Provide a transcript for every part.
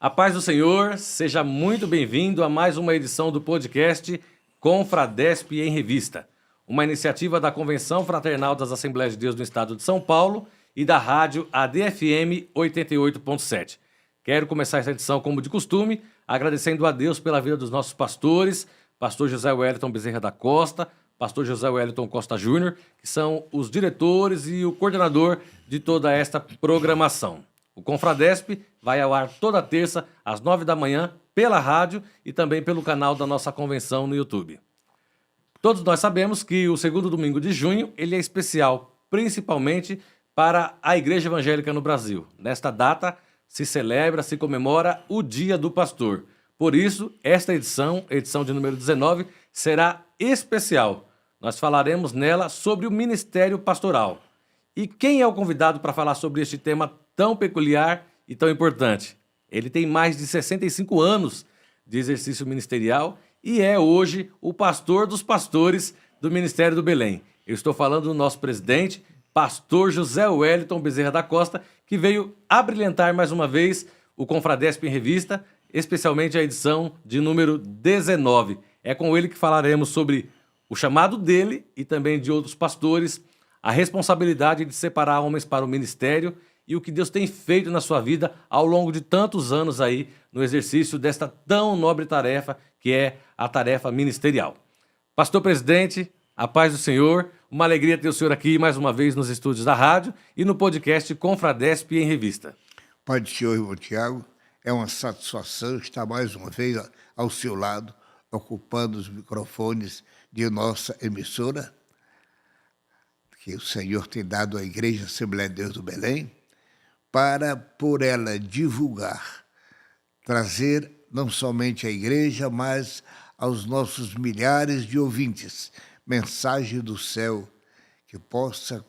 A paz do Senhor, seja muito bem-vindo a mais uma edição do podcast Confradesp em Revista, uma iniciativa da Convenção Fraternal das Assembleias de Deus do Estado de São Paulo e da rádio ADFM 88.7. Quero começar essa edição, como de costume, agradecendo a Deus pela vida dos nossos pastores, pastor José Wellington Bezerra da Costa, pastor José Wellington Costa Júnior, que são os diretores e o coordenador de toda esta programação. O Confradesp vai ao ar toda terça, às 9 da manhã, pela rádio e também pelo canal da nossa convenção no YouTube. Todos nós sabemos que o segundo domingo de junho ele é especial, principalmente para a Igreja Evangélica no Brasil. Nesta data se celebra, se comemora o Dia do Pastor. Por isso, esta edição de número 19, será especial. Nós falaremos nela sobre o ministério pastoral. E quem é o convidado para falar sobre este tema tão peculiar e tão importante? Ele tem mais de 65 anos de exercício ministerial e é hoje o pastor dos pastores do Ministério do Belém. Eu estou falando do nosso presidente, pastor José Wellington Bezerra da Costa, que veio abrilhantar mais uma vez o Confradesp em Revista, especialmente a edição de número 19. É com ele que falaremos sobre o chamado dele e também de outros pastores, a responsabilidade de separar homens para o ministério e o que Deus tem feito na sua vida ao longo de tantos anos aí no exercício desta tão nobre tarefa que é a tarefa ministerial. Pastor presidente, a paz do Senhor, uma alegria ter o senhor aqui mais uma vez nos estúdios da rádio e no podcast Confradesp em Revista. Pai do Senhor, irmão Tiago, é uma satisfação estar mais uma vez ao seu lado, ocupando os microfones de nossa emissora, que o Senhor tem dado à Igreja Assembleia de Deus do Belém, para, por ela, divulgar, trazer não somente à igreja, mas aos nossos milhares de ouvintes, mensagem do céu que possa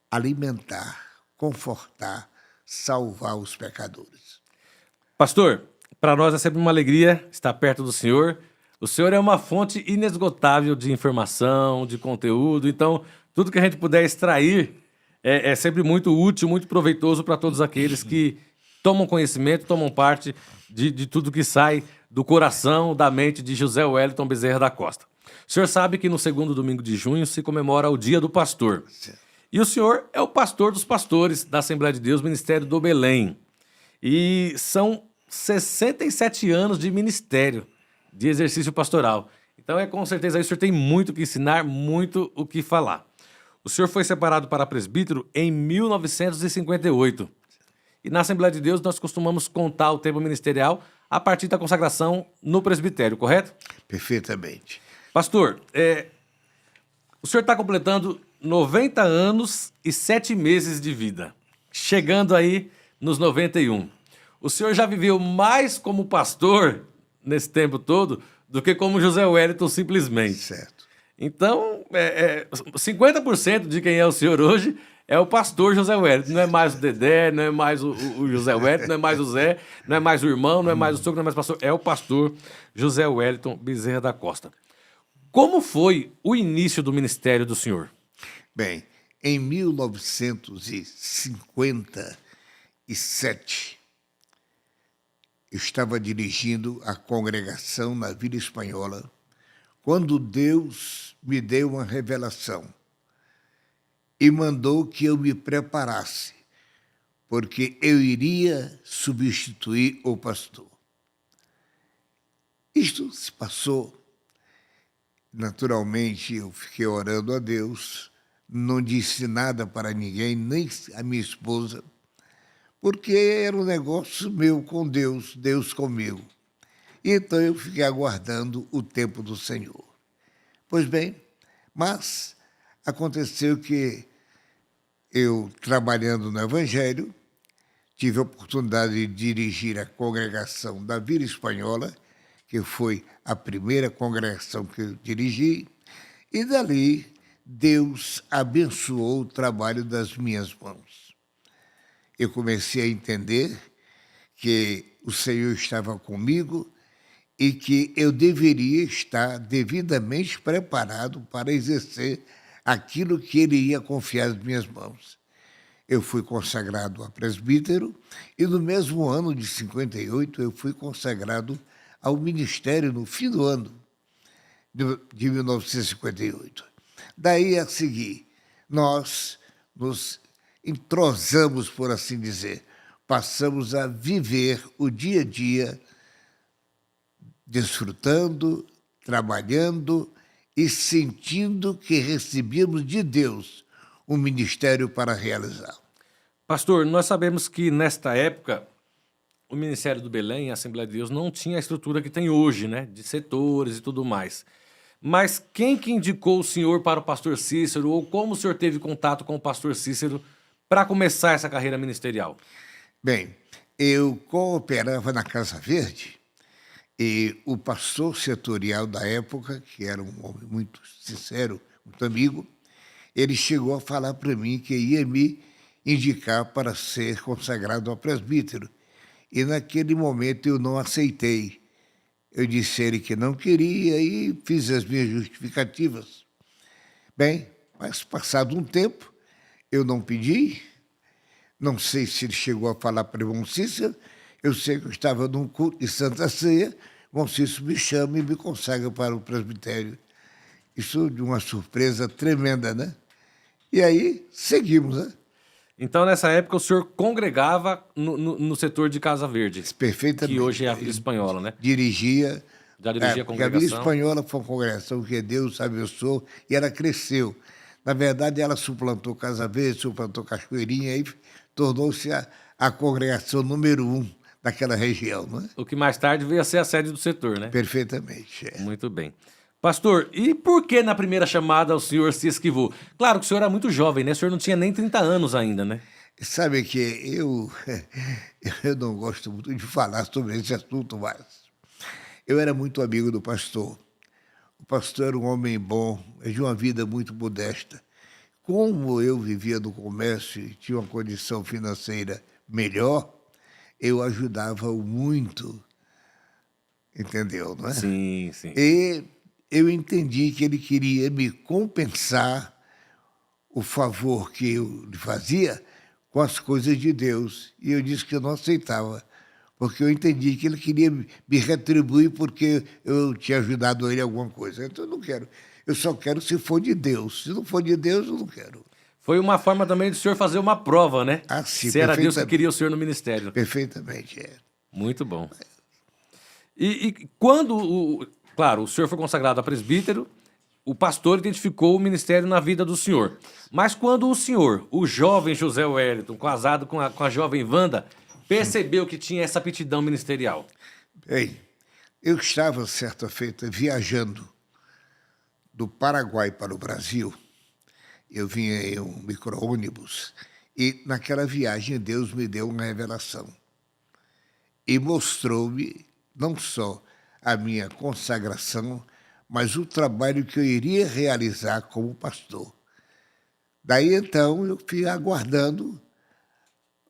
alimentar, confortar, salvar os pecadores. Pastor, para nós é sempre uma alegria estar perto do senhor. O senhor é uma fonte inesgotável de informação, de conteúdo, então tudo que a gente puder extrair é sempre muito útil, muito proveitoso para todos aqueles que tomam conhecimento, tomam parte de tudo que sai do coração, da mente de José Wellington Bezerra da Costa. O senhor sabe que no segundo domingo de junho se comemora o Dia do Pastor. E o senhor é o pastor dos pastores da Assembleia de Deus, Ministério do Belém. E são 67 anos de ministério, de exercício pastoral. Então com certeza aí o senhor tem muito o que ensinar, muito o que falar. O senhor foi separado para presbítero em 1958. E na Assembleia de Deus nós costumamos contar o tempo ministerial a partir da consagração no presbitério, correto? Perfeitamente. Pastor, o senhor está completando 90 anos e 7 meses de vida, chegando aí nos 91. O senhor já viveu mais como pastor nesse tempo todo do que como José Wellington simplesmente. Certo. Então, 50% de quem é o senhor hoje é o pastor José Wellington. Não é mais o Dedé, não é mais o José Wellington, não é mais o Zé, não é mais o irmão, não é mais o sogro, não é mais o pastor. É o pastor José Wellington Bezerra da Costa. Como foi o início do ministério do senhor? Bem, em 1957, eu estava dirigindo a congregação na Vila Espanhola, quando Deus me deu uma revelação e mandou que eu me preparasse, porque eu iria substituir o pastor. Isto se passou. Naturalmente, eu fiquei orando a Deus, não disse nada para ninguém, nem a minha esposa, porque era um negócio meu com Deus, Deus comigo. E então eu fiquei aguardando o tempo do Senhor. Pois bem, mas aconteceu que eu, trabalhando no Evangelho, tive a oportunidade de dirigir a congregação da Vila Espanhola, que foi a primeira congregação que eu dirigi, e dali Deus abençoou o trabalho das minhas mãos. Eu comecei a entender que o Senhor estava comigo e que eu deveria estar devidamente preparado para exercer aquilo que Ele ia confiar nas minhas mãos. eu fui consagrado a presbítero e no mesmo ano de 58 eu fui consagrado ao ministério no fim do ano de 1958. Daí a seguir, nós nos entrosamos, por assim dizer, passamos a viver o dia a dia, desfrutando, trabalhando e sentindo que recebíamos de Deus um ministério para realizar. Pastor, nós sabemos que nesta época o Ministério do Belém, a Assembleia de Deus, não tinha a estrutura que tem hoje, né? De setores e tudo mais. Mas quem que indicou o senhor para o pastor Cícero, ou como o senhor teve contato com o pastor Cícero para começar essa carreira ministerial? Bem, eu cooperava na Casa Verde e o pastor setorial da época, que era um homem muito sincero, muito amigo, ele chegou a falar para mim que ia me indicar para ser consagrado a presbítero. E naquele momento eu não aceitei. Eu disse a ele que não queria e fiz as minhas justificativas. Bem, mas passado um tempo, eu não pedi. Não sei se ele chegou a falar para o irmão Cícero. Eu sei que eu estava num culto de Santa Ceia. O irmão Cícero me chama e me consagra para o presbitério. Isso de uma surpresa tremenda, né? E aí, seguimos, né? Então, nessa época, o senhor congregava no setor de Casa Verde, Perfeitamente. que hoje é a Vila Espanhola, né? Dirigia. Já dirigia a Porque a Vila congregação. Espanhola foi uma congregação que Deus abençoou e ela cresceu. Na verdade, ela suplantou Casa Verde, suplantou Cachoeirinha e tornou-se a congregação número 1 daquela região, não é? O que mais tarde veio a ser a sede do setor, né? Perfeitamente. É. Muito bem. Pastor, e por que na primeira chamada o senhor se esquivou? Claro que o senhor era muito jovem, né? O senhor não tinha nem 30 anos ainda, né? Sabe que eu não gosto muito de falar sobre esse assunto, mas eu era muito amigo do pastor. O pastor era um homem bom, de uma vida muito modesta. Como eu vivia no comércio e tinha uma condição financeira melhor, eu ajudava-o muito, entendeu, não é? Sim, sim. E eu entendi que ele queria me compensar o favor que eu lhe fazia com as coisas de Deus. E eu disse que eu não aceitava, porque eu entendi que ele queria me retribuir porque eu tinha ajudado ele em alguma coisa. Então eu não quero. Eu só quero se for de Deus. Se não for de Deus, eu não quero. Foi uma forma também do senhor fazer uma prova, né? Ah, sim, se era Deus que queria o senhor no ministério. Perfeitamente, é. Muito bom. E quando, claro, o senhor foi consagrado a presbítero, o pastor identificou o ministério na vida do senhor. Mas quando o senhor, o jovem José Wellington, casado com a jovem Wanda, percebeu que tinha essa aptidão ministerial? Bem, eu estava, certa feita, viajando do Paraguai para o Brasil. Eu vinha em um micro-ônibus e, naquela viagem, Deus me deu uma revelação. E mostrou-me não só a minha consagração, mas o trabalho que eu iria realizar como pastor. Daí, então, eu fui aguardando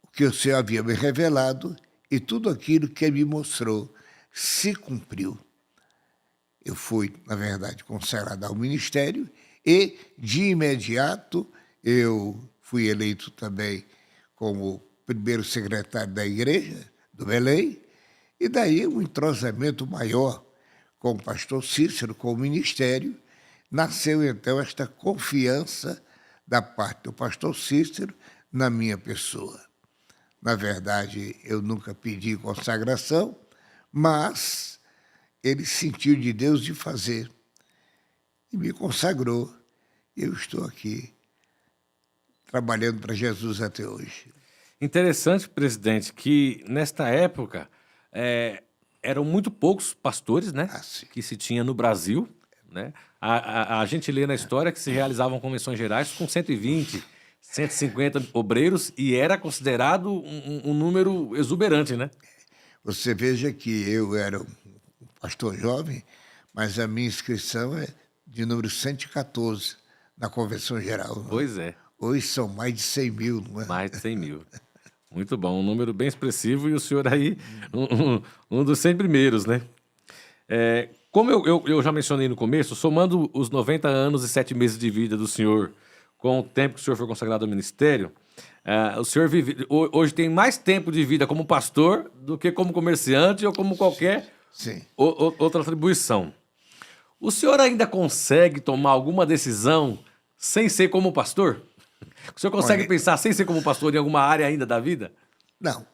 o que o Senhor havia me revelado e tudo aquilo que ele me mostrou se cumpriu. Eu fui, na verdade, consagrado ao ministério e, de imediato, eu fui eleito também como primeiro secretário da igreja do Belém, e daí um entrosamento maior com o pastor Cícero, com o ministério, nasceu então esta confiança da parte do pastor Cícero na minha pessoa. Na verdade, eu nunca pedi consagração, mas ele sentiu de Deus de fazer e me consagrou. Eu estou aqui trabalhando para Jesus até hoje. Interessante, presidente, que nesta época eram muito poucos pastores, né, que se tinha no Brasil, né? A gente lê na história que se realizavam convenções gerais com 120, 150 obreiros e era considerado um número exuberante, né? Você veja que eu era um pastor jovem, mas a minha inscrição é de número 114 na Convenção Geral. Não? Pois é. Hoje são mais de 100 mil, não é? Mais de 100 mil. Muito bom, um número bem expressivo e o senhor aí, um dos 100 primeiros, né? Como eu já mencionei no começo, somando os 90 anos e 7 meses de vida do senhor com o tempo que o senhor foi consagrado ao ministério, O senhor hoje tem mais tempo de vida como pastor do que como comerciante ou como qualquer Sim. outra atribuição. O senhor ainda consegue tomar alguma decisão sem ser como pastor? O senhor consegue pensar sem ser como pastor em alguma área ainda da vida? Não.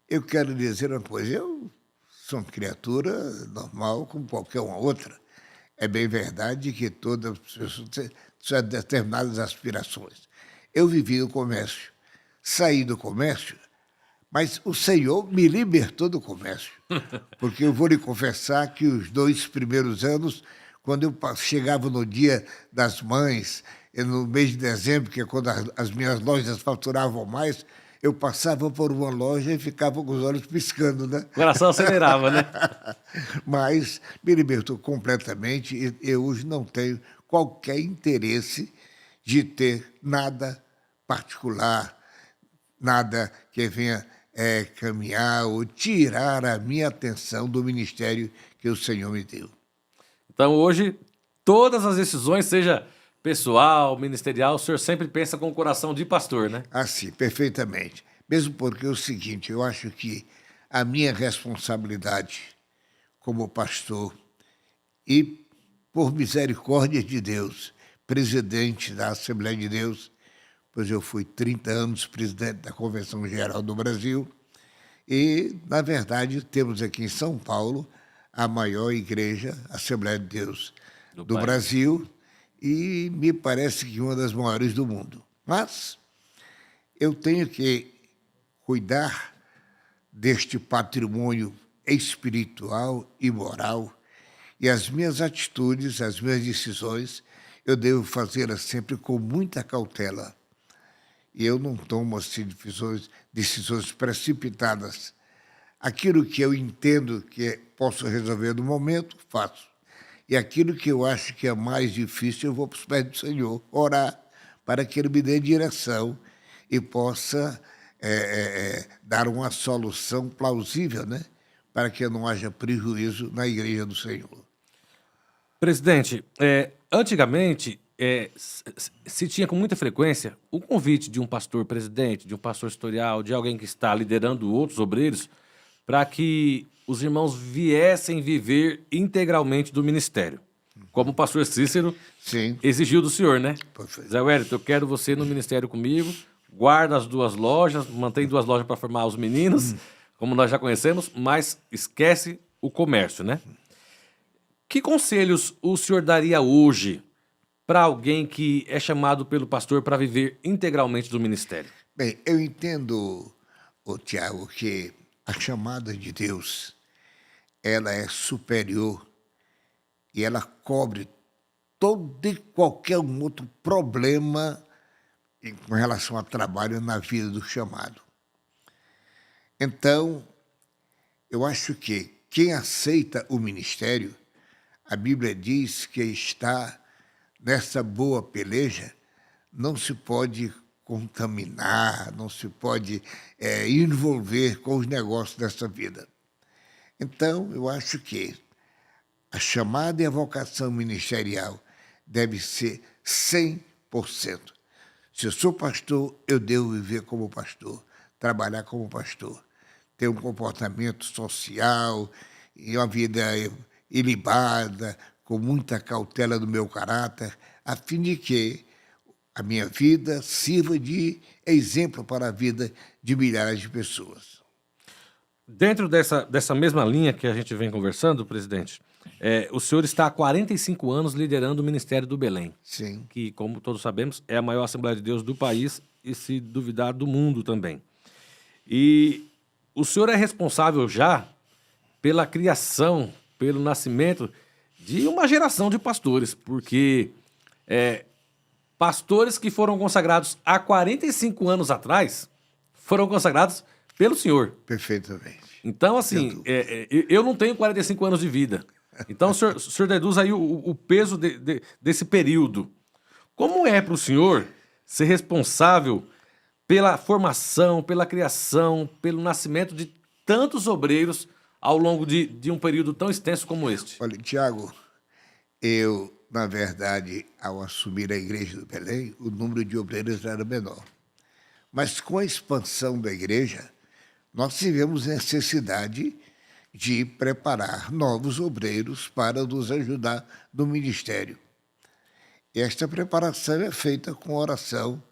Eu quero dizer uma coisa. Eu sou uma criatura normal como qualquer uma outra. É bem verdade que todas as pessoas têm determinadas aspirações. Eu vivi no comércio, saí do comércio, mas o Senhor me libertou do comércio. Porque eu vou lhe confessar que os 2 primeiros anos, quando eu chegava no Dia das Mães, no mês de dezembro, que é quando as minhas lojas faturavam mais, eu passava por uma loja e ficava com os olhos piscando, né? O coração acelerava, né? Mas me libertou completamente e eu hoje não tenho qualquer interesse de ter nada particular, nada que venha caminhar ou tirar a minha atenção do ministério que o Senhor me deu. Então hoje, todas as decisões, seja pessoal, ministerial, o senhor sempre pensa com o coração de pastor, né? Assim, perfeitamente. Mesmo porque é o seguinte, eu acho que a minha responsabilidade como pastor e, por misericórdia de Deus, presidente da Assembleia de Deus, pois eu fui 30 anos presidente da Convenção Geral do Brasil, e, na verdade, temos aqui em São Paulo a maior igreja, Assembleia de Deus do Brasil, e me parece que uma das maiores do mundo. Mas eu tenho que cuidar deste patrimônio espiritual e moral, e as minhas atitudes, as minhas decisões, eu devo fazê-las sempre com muita cautela. E eu não tomo assim, decisões precipitadas. Aquilo que eu entendo que posso resolver no momento, faço. E aquilo que eu acho que é mais difícil, eu vou para os pés do Senhor, orar, para que Ele me dê direção e possa dar uma solução plausível, né? Para que não haja prejuízo na igreja do Senhor. Presidente, antigamente se tinha com muita frequência o convite de um pastor presidente, de um pastor setorial, de alguém que está liderando outros obreiros, para que os irmãos viessem viver integralmente do ministério. Como o pastor Cícero Sim. exigiu do senhor, né? Perfeito. Zé Wellington, eu quero você no ministério comigo, guarda as 2 lojas, mantém 2 lojas para formar os meninos, como nós já conhecemos, mas esquece o comércio, né? Que conselhos o senhor daria hoje para alguém que é chamado pelo pastor para viver integralmente do ministério? Bem, eu entendo, Tiago, que a chamada de Deus, ela é superior e ela cobre todo e qualquer outro problema com relação ao trabalho na vida do chamado. Então, eu acho que quem aceita o ministério, a Bíblia diz que está nessa boa peleja, não se pode contaminar, não se pode envolver com os negócios dessa vida. Então, eu acho que a chamada e a vocação ministerial deve ser 100%. Se eu sou pastor, eu devo viver como pastor, trabalhar como pastor, ter um comportamento social e uma vida ilibada, com muita cautela do meu caráter, a fim de que a minha vida sirva de exemplo para a vida de milhares de pessoas. Dentro dessa mesma linha que a gente vem conversando, presidente, o senhor está há 45 anos liderando o Ministério do Belém. Sim. Que, como todos sabemos, é a maior Assembleia de Deus do país e, se duvidar, do mundo também. E o senhor é responsável já pela criação, pelo nascimento de uma geração de pastores, porque pastores que foram consagrados há 45 anos atrás foram consagrados pelo senhor. Perfeitamente. Então, assim, eu não tenho 45 anos de vida. Então, o senhor deduz aí o peso desse período. Como é para o senhor ser responsável pela formação, pela criação, pelo nascimento de tantos obreiros ao longo de um período tão extenso como este? Olha, Tiago, eu, na verdade, ao assumir a igreja do Belém, o número de obreiros era menor. Mas com a expansão da igreja, nós tivemos necessidade de preparar novos obreiros para nos ajudar no ministério. Esta preparação é feita com oração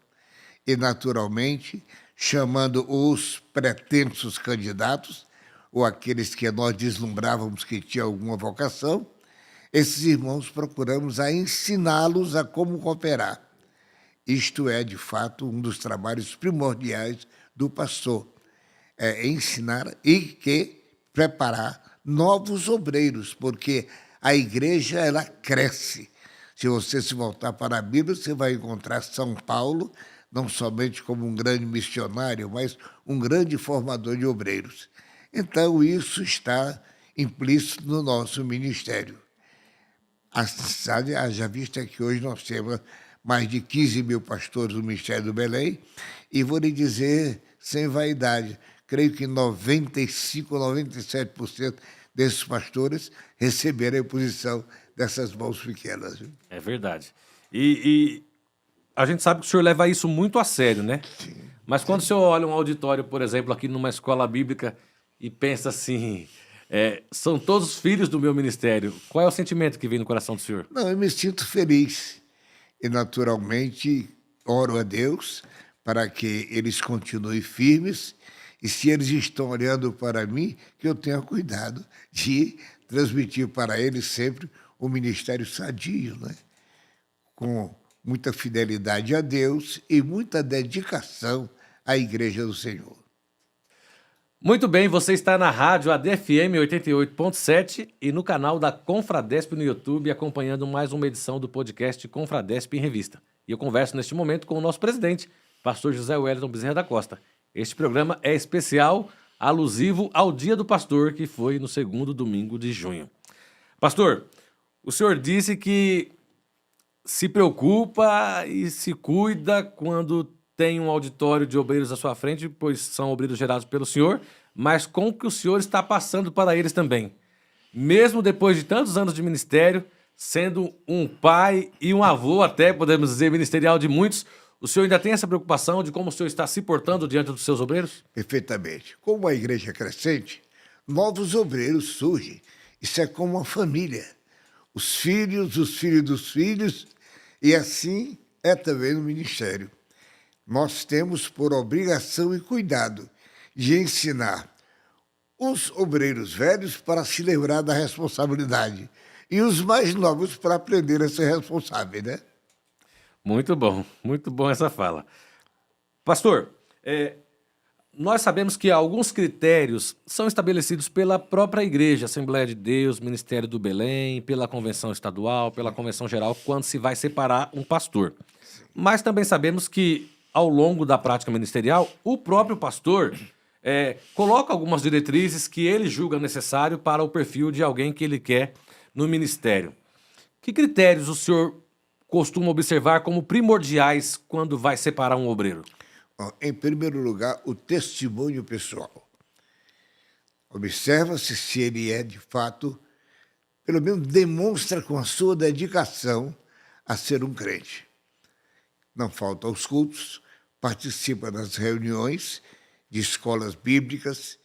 e, naturalmente, chamando os pretensos candidatos, ou aqueles que nós deslumbrávamos que tinham alguma vocação, esses irmãos procuramos a ensiná-los a como cooperar. Isto é, de fato, um dos trabalhos primordiais do pastor, é ensinar e preparar novos obreiros, porque a igreja ela cresce. Se você se voltar para a Bíblia, você vai encontrar São Paulo, não somente como um grande missionário, mas um grande formador de obreiros. Então, isso está implícito no nosso ministério. Haja vista que hoje nós temos mais de 15 mil pastores no Ministério do Belém, e vou lhe dizer, sem vaidade, creio que 95%, 97% desses pastores receberam a imposição dessas mãos pequenas. É verdade. E a gente sabe que o senhor leva isso muito a sério, né? Sim. Mas quando o senhor olha um auditório, por exemplo, aqui numa escola bíblica e pensa assim, são todos filhos do meu ministério, qual é o sentimento que vem no coração do senhor? Não, eu me sinto feliz e, naturalmente, oro a Deus para que eles continuem firmes e, se eles estão olhando para mim, que eu tenha cuidado de transmitir para eles sempre um ministério sadio, né? Com muita fidelidade a Deus e muita dedicação à Igreja do Senhor. Muito bem, você está na rádio ADFM 88.7 e no canal da Confradesp no YouTube, acompanhando mais uma edição do podcast Confradesp em Revista. E eu converso neste momento com o nosso presidente, pastor José Wellington Bezerra da Costa. Este programa é especial, alusivo ao Dia do Pastor, que foi no segundo domingo de junho. Pastor, o senhor disse que se preocupa e se cuida quando tem um auditório de obreiros à sua frente, pois são obreiros gerados pelo senhor, mas com o que o senhor está passando para eles também. Mesmo depois de tantos anos de ministério, sendo um pai e um avô até, podemos dizer, ministerial de muitos, o senhor ainda tem essa preocupação de como o senhor está se portando diante dos seus obreiros? Perfeitamente. Como a igreja é crescente, novos obreiros surgem. Isso é como uma família. Os filhos dos filhos, e assim é também no ministério. Nós temos por obrigação e cuidado de ensinar os obreiros velhos para se lembrar da responsabilidade e os mais novos para aprender a ser responsável, né? Muito bom essa fala. Pastor, nós sabemos que alguns critérios são estabelecidos pela própria Igreja, Assembleia de Deus, Ministério do Belém, pela Convenção Estadual, pela Convenção Geral, quando se vai separar um pastor. Mas também sabemos que, ao longo da prática ministerial, o próprio pastor coloca algumas diretrizes que ele julga necessário para o perfil de alguém que ele quer no ministério. Que critérios o senhor costuma observar como primordiais quando vai separar um obreiro? Em primeiro lugar, o testemunho pessoal. Observa-se se ele é, de fato, pelo menos demonstra com a sua dedicação a ser um crente. Não falta aos cultos, participa das reuniões de escolas bíblicas,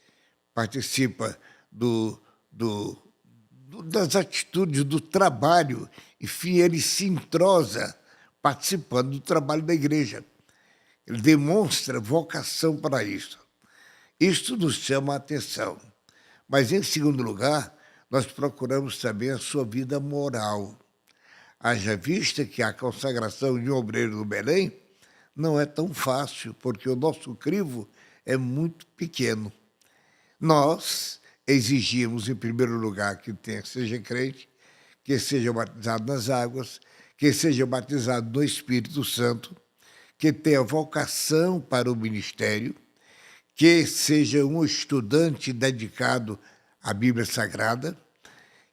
participa das atitudes do trabalho, enfim, ele se entrosa participando do trabalho da igreja. Ele demonstra vocação para isso. Isto nos chama a atenção. Mas, em segundo lugar, nós procuramos também a sua vida moral. Haja vista que a consagração de um obreiro do Belém não é tão fácil, porque o nosso crivo é muito pequeno. Nós exigimos, em primeiro lugar, que seja crente, que seja batizado nas águas, que seja batizado no Espírito Santo, que tenha vocação para o ministério, que seja um estudante dedicado à Bíblia Sagrada,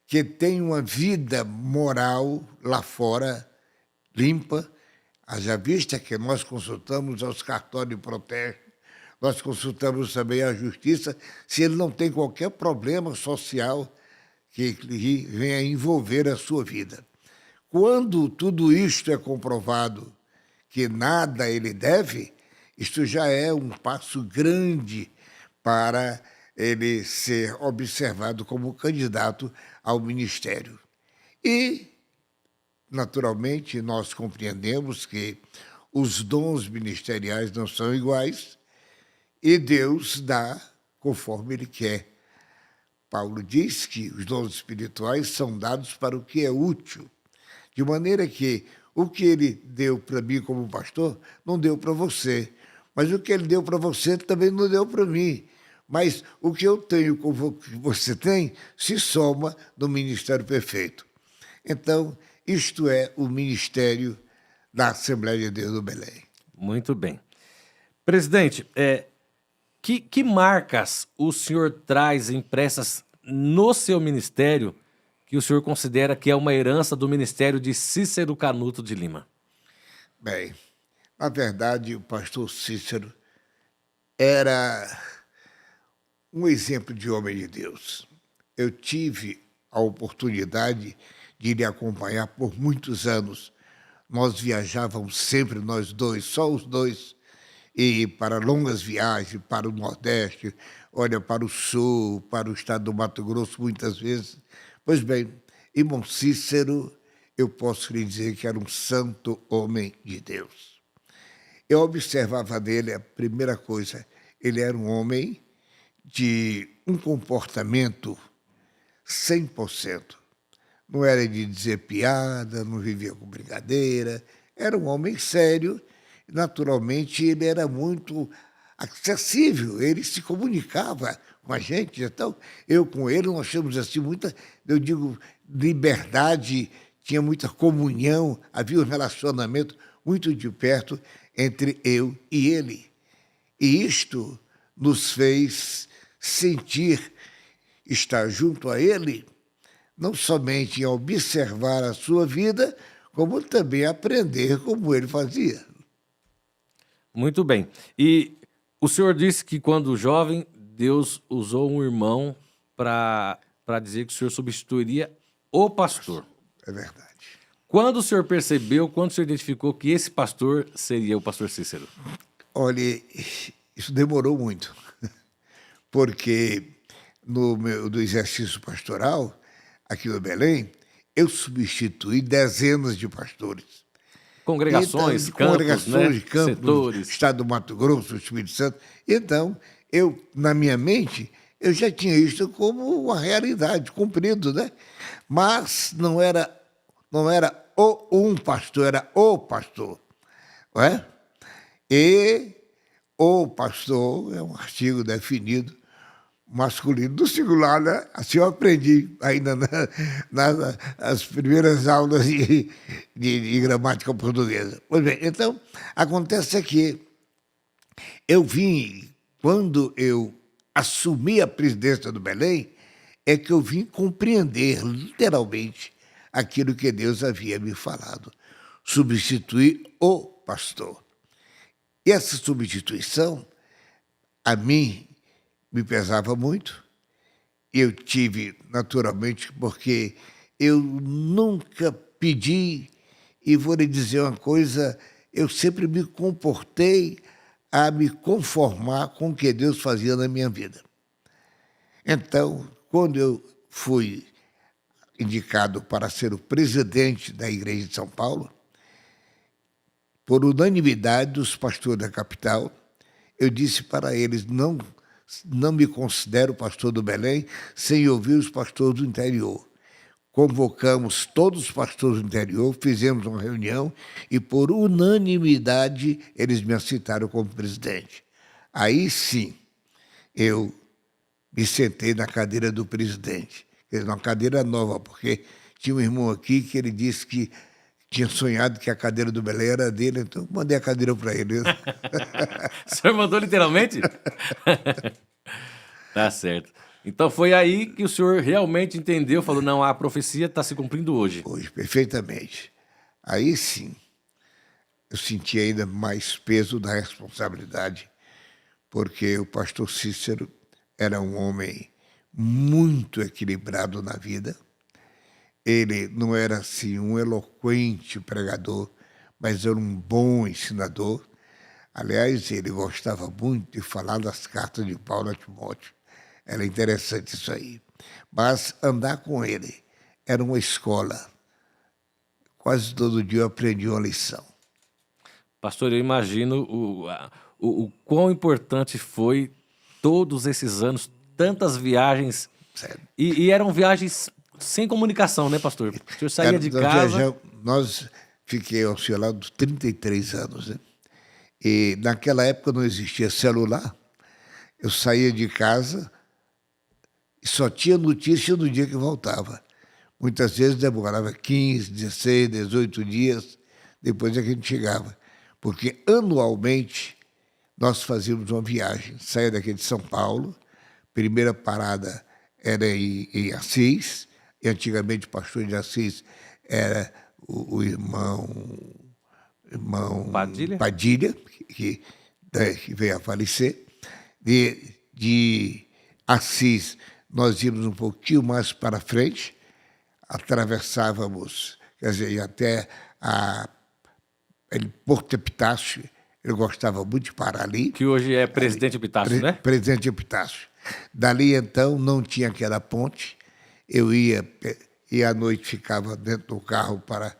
que tenha uma vida moral lá fora limpa. Haja vista que nós consultamos aos cartórios de protesto, nós consultamos também a justiça, se ele não tem qualquer problema social que venha envolver a sua vida. Quando tudo isto é comprovado que nada ele deve, Isto já é um passo grande para ele ser observado como candidato ao ministério. E, naturalmente, nós compreendemos que os dons ministeriais não são iguais e Deus dá conforme Ele quer. Paulo diz que os dons espirituais são dados para o que é útil, de maneira que o que Ele deu para mim como pastor não deu para você, mas o que Ele deu para você também não deu para mim. Mas o que eu tenho com o que você tem se soma no ministério perfeito. Então, isto é o ministério da Assembleia de Deus do Belém. Muito bem. Presidente, que marcas o senhor traz impressas no seu ministério que o senhor considera que é uma herança do ministério de Cícero Canuto de Lima? Bem, na verdade, o pastor Cícero era um exemplo de homem de Deus. Eu tive a oportunidade de lhe acompanhar por muitos anos. Nós viajávamos sempre, nós dois, só os dois, e para longas viagens, para o Nordeste, olha, para o Sul, para o estado do Mato Grosso, muitas vezes. Pois bem, irmão Cícero, eu posso lhe dizer que era um santo homem de Deus. Eu observava nele a primeira coisa, ele era um homem de um comportamento 100%. Não era de dizer piada, não vivia com brincadeira, era um homem sério. Naturalmente, ele era muito acessível, ele se comunicava com a gente. Então, eu com ele, nós tínhamos assim muita, eu digo, liberdade, tinha muita comunhão, havia um relacionamento muito de perto entre eu e ele. E isto nos fez sentir estar junto a ele, não somente em observar a sua vida, como também aprender como ele fazia. Muito bem. E o senhor disse que quando jovem, Deus usou um irmão para dizer que o senhor substituiria o pastor. É verdade. Quando o senhor percebeu, quando o senhor identificou que esse pastor seria o pastor Cícero? Olha, isso demorou muito, porque do exercício pastoral, aqui no Belém, eu substituí dezenas de pastores. Congregações, Então, campos, congregações, né? campos, Setores. estado do Mato Grosso, do Espírito Santo. Então, eu, na minha mente, eu já tinha isso como uma realidade, cumprido, né? Mas não era um pastor, era o pastor, não é? E o pastor é um artigo definido masculino do singular, né? Assim eu aprendi ainda nas primeiras aulas de gramática portuguesa. Pois bem, então, acontece que eu vim, quando eu assumi a presidência do Belém, é que eu vim compreender, literalmente, aquilo que Deus havia me falado. Substituir o pastor. E essa substituição, a mim, me pesava muito. Eu tive, naturalmente, porque eu nunca pedi, e vou lhe dizer uma coisa, eu sempre me comportei a me conformar com o que Deus fazia na minha vida. Então, quando eu fui indicado para ser o presidente da Igreja de São Paulo, por unanimidade dos pastores da capital, eu disse para eles, não me considero pastor do Belém sem ouvir os pastores do interior. Convocamos todos os pastores do interior, fizemos uma reunião e, por unanimidade, eles me aceitaram como presidente. Aí sim, eu me sentei na cadeira do presidente. Quer dizer, uma cadeira nova, porque tinha um irmão aqui que ele disse que tinha sonhado que a cadeira do Belém era dele, então mandei a cadeira para ele. O senhor mandou literalmente? Tá certo. Então foi aí que o senhor realmente entendeu, falou, não, a profecia está se cumprindo hoje. Hoje, perfeitamente. Aí sim, eu senti ainda mais peso da responsabilidade, porque o pastor Cícero era um homem muito equilibrado na vida. Ele não era assim um eloquente pregador, mas era um bom ensinador. Aliás, ele gostava muito de falar das cartas de Paulo a Timóteo. Era interessante isso aí. Mas andar com ele era uma escola. Quase todo dia eu aprendi uma lição. Pastor, eu imagino o quão importante foi todos esses anos, tantas viagens. Sério. E eram viagens sem comunicação, né, pastor? O senhor saía de casa... Nós fiquei ao seu lado 33 anos, né? E naquela época não existia celular. Eu saía de casa e só tinha notícia no dia que voltava. Muitas vezes demorava 15, 16, 18 dias, depois é que a gente chegava. Porque anualmente nós fazíamos uma viagem. Saía daqui de São Paulo, primeira parada era em Assis, e antigamente o pastor de Assis era o irmão Padilha que veio a falecer. De Assis, nós íamos um pouquinho mais para frente, atravessávamos, quer dizer, ia até Porto Epitácio. Ele gostava muito de parar ali. Que hoje é Presidente Epitácio, né? Presidente Epitácio. Dali, então, não tinha aquela ponte. Eu ia e à noite ficava dentro do carro para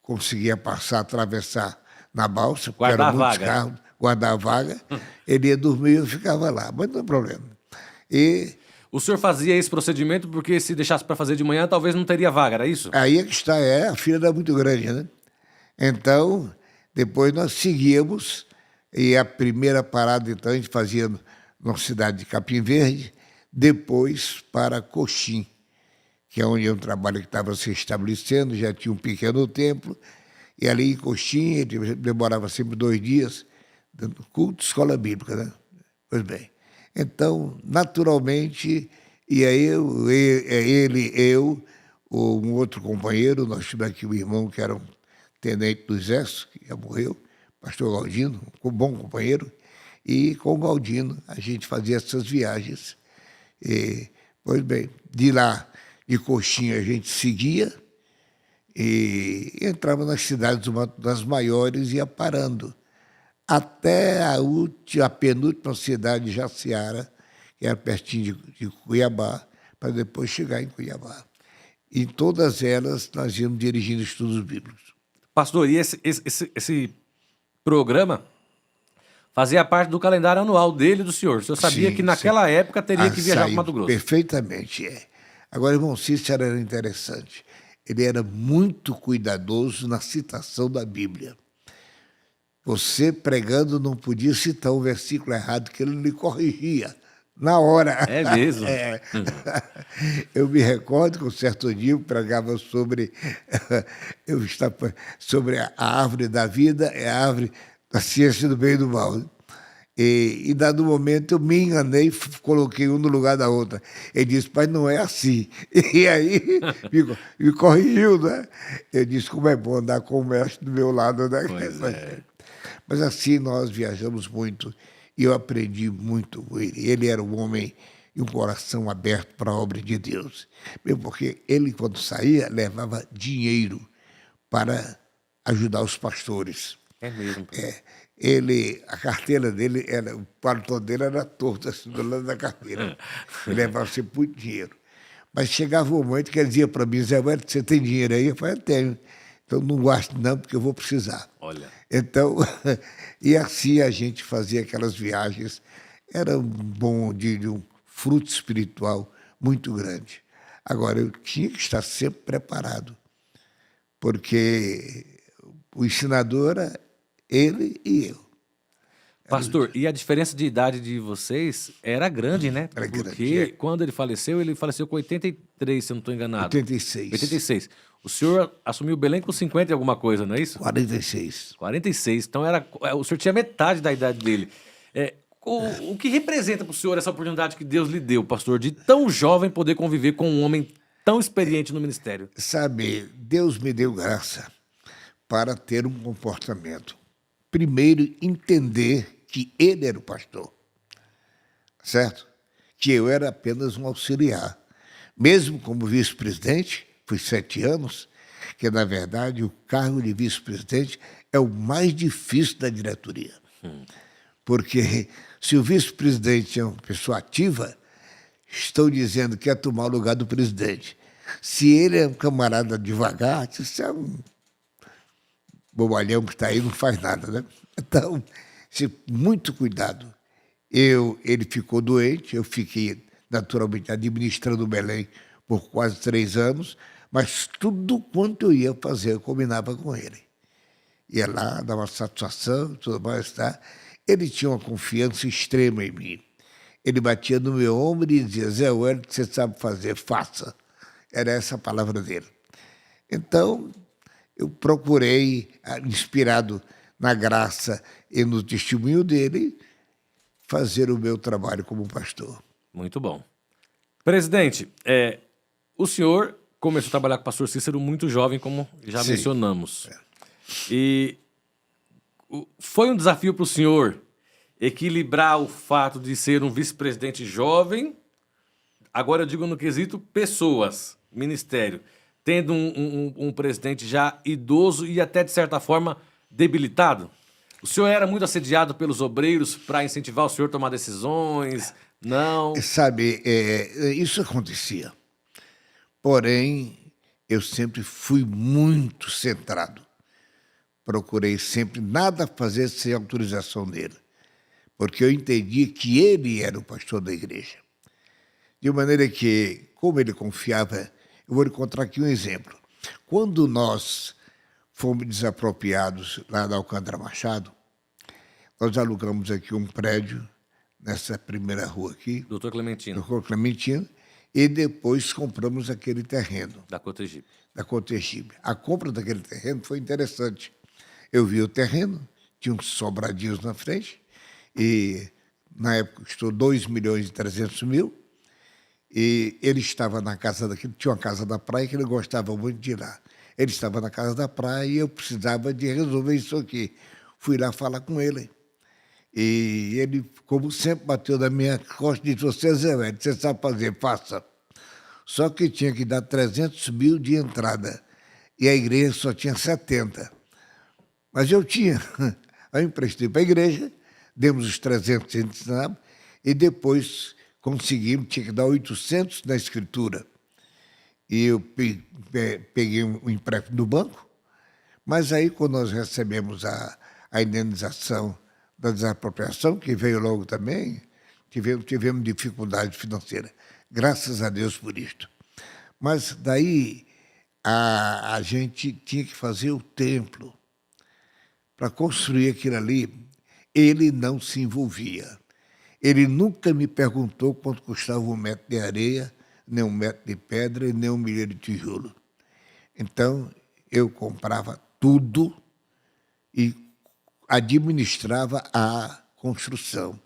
conseguir passar, atravessar na balsa, porque eram muitos carros, guardar a vaga. Ele ia dormir e eu ficava lá, mas não tem problema. E o senhor fazia esse procedimento porque se deixasse para fazer de manhã, talvez não teria vaga, era isso? Aí é que está, a fila era muito grande, né? Então, depois nós seguíamos, e a primeira parada, então, a gente fazia na cidade de Capim Verde, depois para Coxim, que é onde é um trabalho que estava se estabelecendo, já tinha um pequeno templo, e ali em Coxim, ele demorava sempre 2 dias, dando culto, escola bíblica, né? Pois bem. Então, naturalmente, ia eu, um outro companheiro, nós tivemos aqui um irmão que era um tenente do Exército, que já morreu, pastor Galdino, um bom companheiro, e com o Galdino a gente fazia essas viagens. Pois bem, de lá, de Coxinha, a gente seguia e entrava nas cidades, uma das maiores, e ia parando, até a penúltima cidade de Jaciara, que era pertinho de Cuiabá, para depois chegar em Cuiabá. Em todas elas, nós íamos dirigindo estudos bíblicos. Pastor, e esse programa fazia parte do calendário anual dele e do senhor. O senhor sabia que naquela época teria que viajar para o Mato Grosso? Perfeitamente, Agora, irmão Cícero era interessante. Ele era muito cuidadoso na citação da Bíblia. Você, pregando, não podia citar um versículo errado, que ele lhe corrigia na hora. É mesmo? Eu me recordo que um certo dia eu pregava sobre a árvore da vida, a árvore da ciência do bem e do mal. E dado momento eu me enganei, coloquei um no lugar da outra. Ele disse, pai, não é assim. E aí me corrigiu, né? Eu disse, como é bom andar com o mestre do meu lado, né? Pois é. Mas assim nós viajamos muito e eu aprendi muito com ele. Ele era um homem e um coração aberto para a obra de Deus. Mesmo porque ele, quando saía, levava dinheiro para ajudar os pastores. É mesmo. A carteira dele, o paletó dele era torto, assim, do lado da carteira. Ele levava sempre muito dinheiro. Mas chegava um momento que ele dizia para mim, Zé Wellington, você tem dinheiro aí? Eu falei, eu tenho. Então não gasto não, porque eu vou precisar. Olha. Então, e assim a gente fazia aquelas viagens. Era de um fruto espiritual muito grande. Agora, eu tinha que estar sempre preparado, porque o ensinador era ele e eu. Pastor, e a diferença de idade de vocês era grande, né? Era grande, porque quando ele faleceu com 83, se eu não estou enganado. 86. 86. O senhor assumiu Belém com 50 e alguma coisa, não é isso? 46. 46. Então o senhor tinha metade da idade dele. O que representa para o senhor essa oportunidade que Deus lhe deu, pastor, de tão jovem poder conviver com um homem tão experiente no ministério? Sabe, Deus me deu graça para ter um comportamento. Primeiro, entender que ele era o pastor, certo? Que eu era apenas um auxiliar. Mesmo como vice-presidente, fui 7 anos, que na verdade o cargo de vice-presidente é o mais difícil da diretoria. Porque se o vice-presidente é uma pessoa ativa, estão dizendo que quer tomar o lugar do presidente. Se ele é um camarada devagar, isso é um bobalhão que está aí, não faz nada, né? Então, muito cuidado. Ele ficou doente, eu fiquei naturalmente administrando Belém por quase 3 anos, mas tudo quanto eu ia fazer, eu combinava com ele. Ia lá, dava satisfação, tudo mais, tá? Ele tinha uma confiança extrema em mim. Ele batia no meu ombro e dizia: Zé Wellington, você sabe fazer, faça. Era essa a palavra dele. Então, eu procurei, inspirado na graça e no testemunho dele, fazer o meu trabalho como pastor. Muito bom. Presidente, o senhor começou a trabalhar com o pastor Cícero muito jovem, como já Sim. mencionamos. E foi um desafio para o senhor equilibrar o fato de ser um vice-presidente jovem, agora eu digo no quesito pessoas, ministério, tendo um presidente já idoso e até, de certa forma, debilitado? O senhor era muito assediado pelos obreiros para incentivar o senhor a tomar decisões? Não? Sabe, isso acontecia. Porém, eu sempre fui muito centrado. Procurei sempre nada fazer sem autorização dele, porque eu entendi que ele era o pastor da igreja. De maneira que, como ele confiava, eu vou lhe contar aqui um exemplo. Quando nós fomos desapropriados lá da Alcântara Machado, nós alugamos aqui um prédio, nessa primeira rua aqui, Doutor Clementino, Doutor Clementino, e depois compramos aquele terreno da Cotegipe. da Cotegipe. A compra daquele terreno foi interessante. Eu vi o terreno, tinha uns sobradinhos na frente, e na época custou 2.300.000, e ele estava na casa daquele, tinha uma casa da praia que ele gostava muito de ir lá. Ele estava na casa da praia e eu precisava de resolver isso aqui. Fui lá falar com ele. E ele, como sempre, bateu na minha costa e disse: Você, Zé Wellington, você sabe fazer, faça. Só que tinha que dar 300.000 de entrada. E a igreja só tinha 70. Mas eu tinha. Aí eu emprestei para a igreja, demos os 300 e depois conseguimos, tinha que dar 800 na escritura. E eu peguei um empréstimo do banco, mas aí quando nós recebemos a indenização da desapropriação, que veio logo também, tivemos dificuldade financeira. Graças a Deus por isto. Mas daí a gente tinha que fazer o templo. Para construir aquilo ali, ele não se envolvia. Ele nunca me perguntou quanto custava 1 metro de areia, nem 1 metro de pedra e nem 1 milheiro de tijolo. Então, eu comprava tudo e administrava a construção.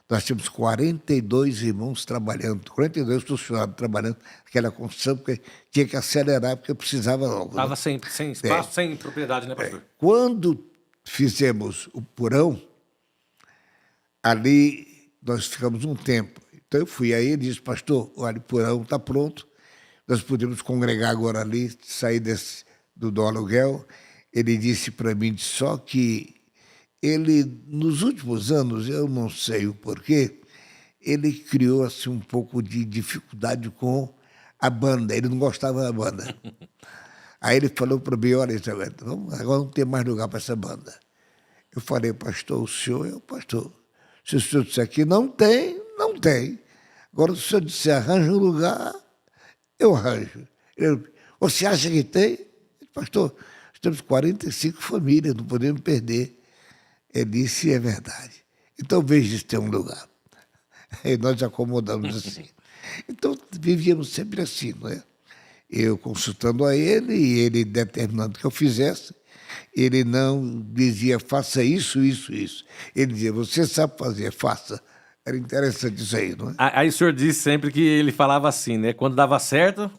Nós tínhamos 42 irmãos trabalhando, 42 funcionários trabalhando naquela construção, porque tinha que acelerar, porque precisava logo. Estava sem espaço, sem propriedade, né, pastor? Quando fizemos o porão, ali nós ficamos um tempo. Então eu fui a ele e disse: Pastor, olha, o porão está pronto, nós podemos congregar agora ali, sair do aluguel. Ele disse para mim só que ele, nos últimos anos, eu não sei o porquê, ele criou assim, um pouco de dificuldade com a banda, ele não gostava da banda. Aí ele falou para mim: Olha, agora não tem mais lugar para essa banda. Eu falei: Pastor, o senhor é o pastor. Se o senhor disser que não tem, não tem. Agora, se o senhor disser arranja um lugar, eu arranjo. Você acha que tem? Pastor, nós temos 45 famílias, não podemos perder. Ele disse: É verdade. Então veja se tem um lugar. E nós acomodamos assim. Então vivíamos sempre assim, não é? Eu consultando a ele e ele determinando que eu fizesse. Ele não dizia: faça isso, isso, isso. Ele dizia: você sabe fazer, faça. Era interessante isso aí, não é? Aí o senhor disse sempre que ele falava assim, né? Quando dava certo,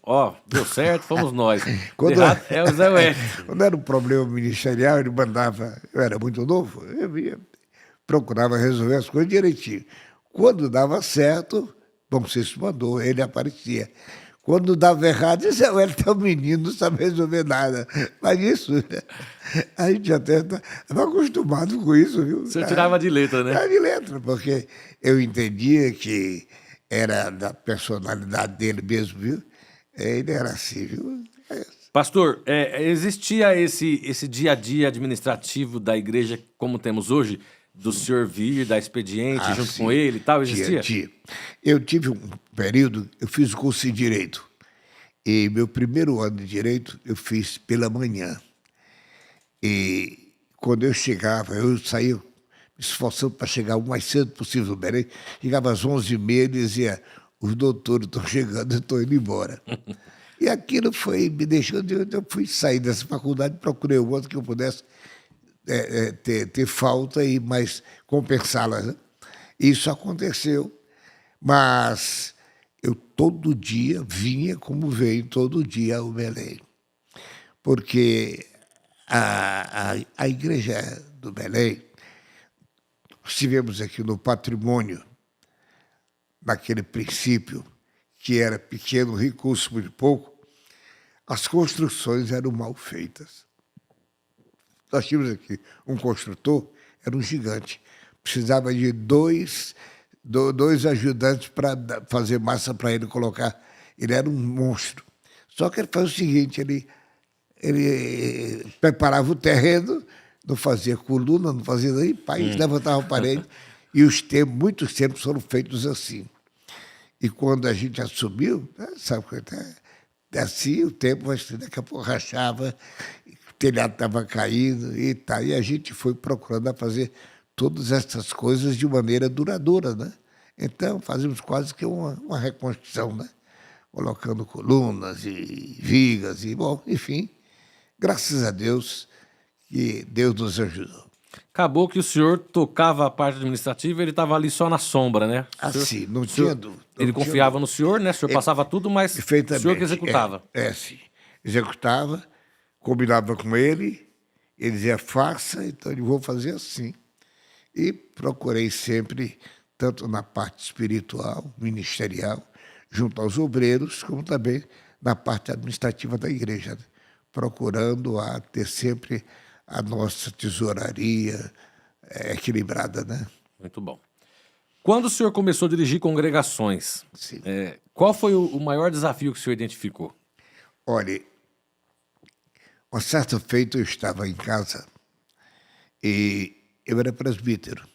deu certo, fomos nós. Quando errado é o Zé Wellington. Quando era um problema ministerial, ele mandava, eu era muito novo, procurava resolver as coisas direitinho. Quando dava certo, bom, você se mandou, ele aparecia. Quando dava errado, dizia, ele tá um menino, não sabe resolver nada. Mas isso, a gente até estava acostumado com isso, viu? O senhor tirava de letra, né? Tirava de letra, porque eu entendia que era da personalidade dele mesmo, viu? Ele era assim, viu? Pastor, existia esse dia a dia administrativo da igreja como temos hoje? Do senhor vir, dar expediente junto Sim. com ele e tal, existia? Tinha. Eu tive um período, eu fiz o curso de Direito. E meu primeiro ano de Direito eu fiz pela manhã. E quando eu chegava, eu saía me esforçando para chegar o mais cedo possível no Belém. Chegava às 11h30 e dizia, os doutores estão chegando, eu estou indo embora. E aquilo foi me deixando, eu fui sair dessa faculdade, procurei o outro que eu pudesse ter falta, mas compensá-la. Né? Isso aconteceu, mas eu todo dia vinha como veio todo dia ao Belém. Porque a igreja do Belém, estivemos aqui no patrimônio, naquele princípio, que era pequeno, recurso muito pouco, as construções eram mal feitas. Nós tínhamos aqui um construtor, era um gigante, precisava de dois ajudantes para fazer massa para ele colocar. Ele era um monstro. Só que ele fazia o seguinte, ele preparava o terreno, não fazia coluna, não fazia nem país, levantava a parede, e muitos tempos foram feitos assim. E quando a gente assumiu, sabe, assim o tempo, daqui a pouco rachava, o telhado estava caindo e tal. E a gente foi procurando fazer todas essas coisas de maneira duradoura, né? Então, fazíamos quase que uma reconstrução, né? Colocando colunas e vigas e, bom, enfim, graças a Deus que Deus nos ajudou. Acabou que o senhor tocava a parte administrativa, ele estava ali só na sombra, né? Assim, não tinha dúvida. Ele confiava no senhor, né? O senhor passava tudo, mas o senhor que executava. Sim. Executava, combinava com ele dizia, faça, então eu vou fazer assim. E procurei sempre, tanto na parte espiritual, ministerial, junto aos obreiros, como também na parte administrativa da igreja, né? Procurando ter sempre a nossa tesouraria equilibrada, né? Muito bom. Quando o senhor começou a dirigir congregações, qual foi o maior desafio que o senhor identificou? Olha, uma certa feita eu estava em casa e eu era presbítero,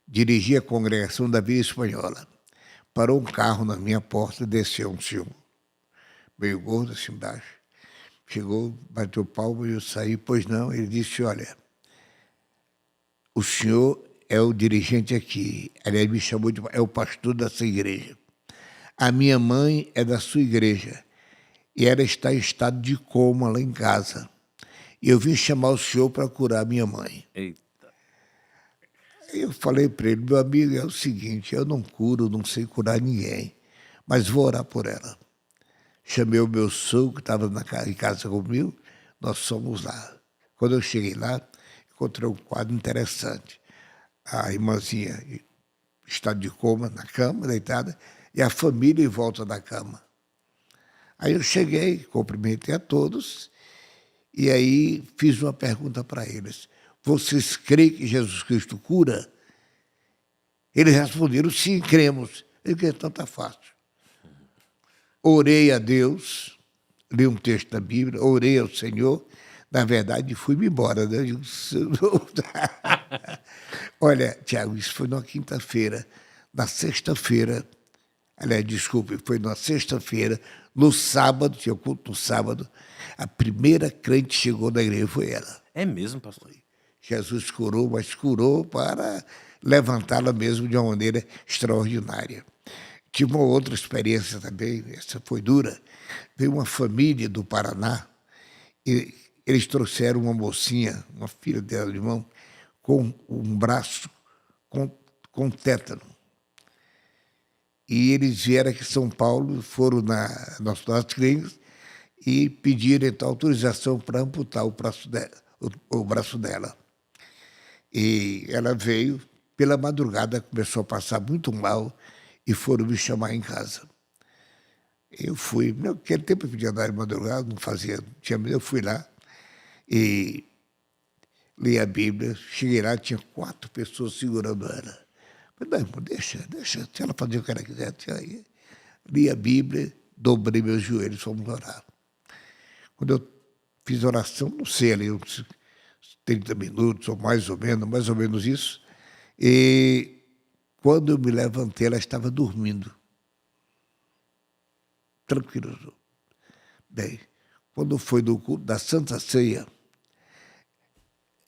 dirigia a congregação da Via Espanhola. Parou um carro na minha porta, desceu um senhor, meio gordo assim embaixo. Chegou, bateu palma e eu saí, pois não. Ele disse, olha, o senhor é o dirigente aqui. Aliás, me chamou é o pastor dessa igreja. A minha mãe é da sua igreja e ela está em estado de coma lá em casa. E eu vim chamar o senhor para curar minha mãe. Eita. Eu falei para ele, meu amigo, é o seguinte, eu não curo, não sei curar ninguém, mas vou orar por ela. Chamei o meu sogro, que estava em casa comigo, nós fomos lá. Quando eu cheguei lá, encontrei um quadro interessante. A irmãzinha em estado de coma, na cama, deitada, e a família em volta da cama. Aí eu cheguei, cumprimentei a todos, e aí fiz uma pergunta para eles. Vocês creem que Jesus Cristo cura? Eles responderam, sim, cremos. Eu disse, então está fácil. Orei a Deus, li um texto da Bíblia, orei ao Senhor, na verdade fui-me embora. Né? Olha, Tiago, isso foi na quinta-feira. Na sexta-feira, aliás, desculpe, foi na sexta-feira, no sábado, tinha culto no sábado, a primeira crente que chegou na igreja foi ela. É mesmo, pastor? Jesus curou, mas curou para levantá-la mesmo de uma maneira extraordinária. Tive uma outra experiência também, essa foi dura. Veio uma família do Paraná e eles trouxeram uma mocinha, uma filha dela de mão, com um braço com tétano. E eles vieram aqui em São Paulo, foram nas nossas clínicas e pediram então autorização para amputar o braço dela. E ela veio, pela madrugada, começou a passar muito mal e foram me chamar em casa. Eu fui, naquele tempo eu podia andar de madrugada, não fazia, eu fui lá e li a Bíblia, cheguei lá, tinha 4 pessoas segurando ela. Falei, não, irmão, deixa, se ela fazer o que ela quiser. Aí, li a Bíblia, dobrei meus joelhos, fomos orar. Quando eu fiz oração, não sei, ali uns 30 minutos, ou mais ou menos isso, e quando eu me levantei, ela estava dormindo. Tranquilo. Bem, quando foi do culto da Santa Ceia,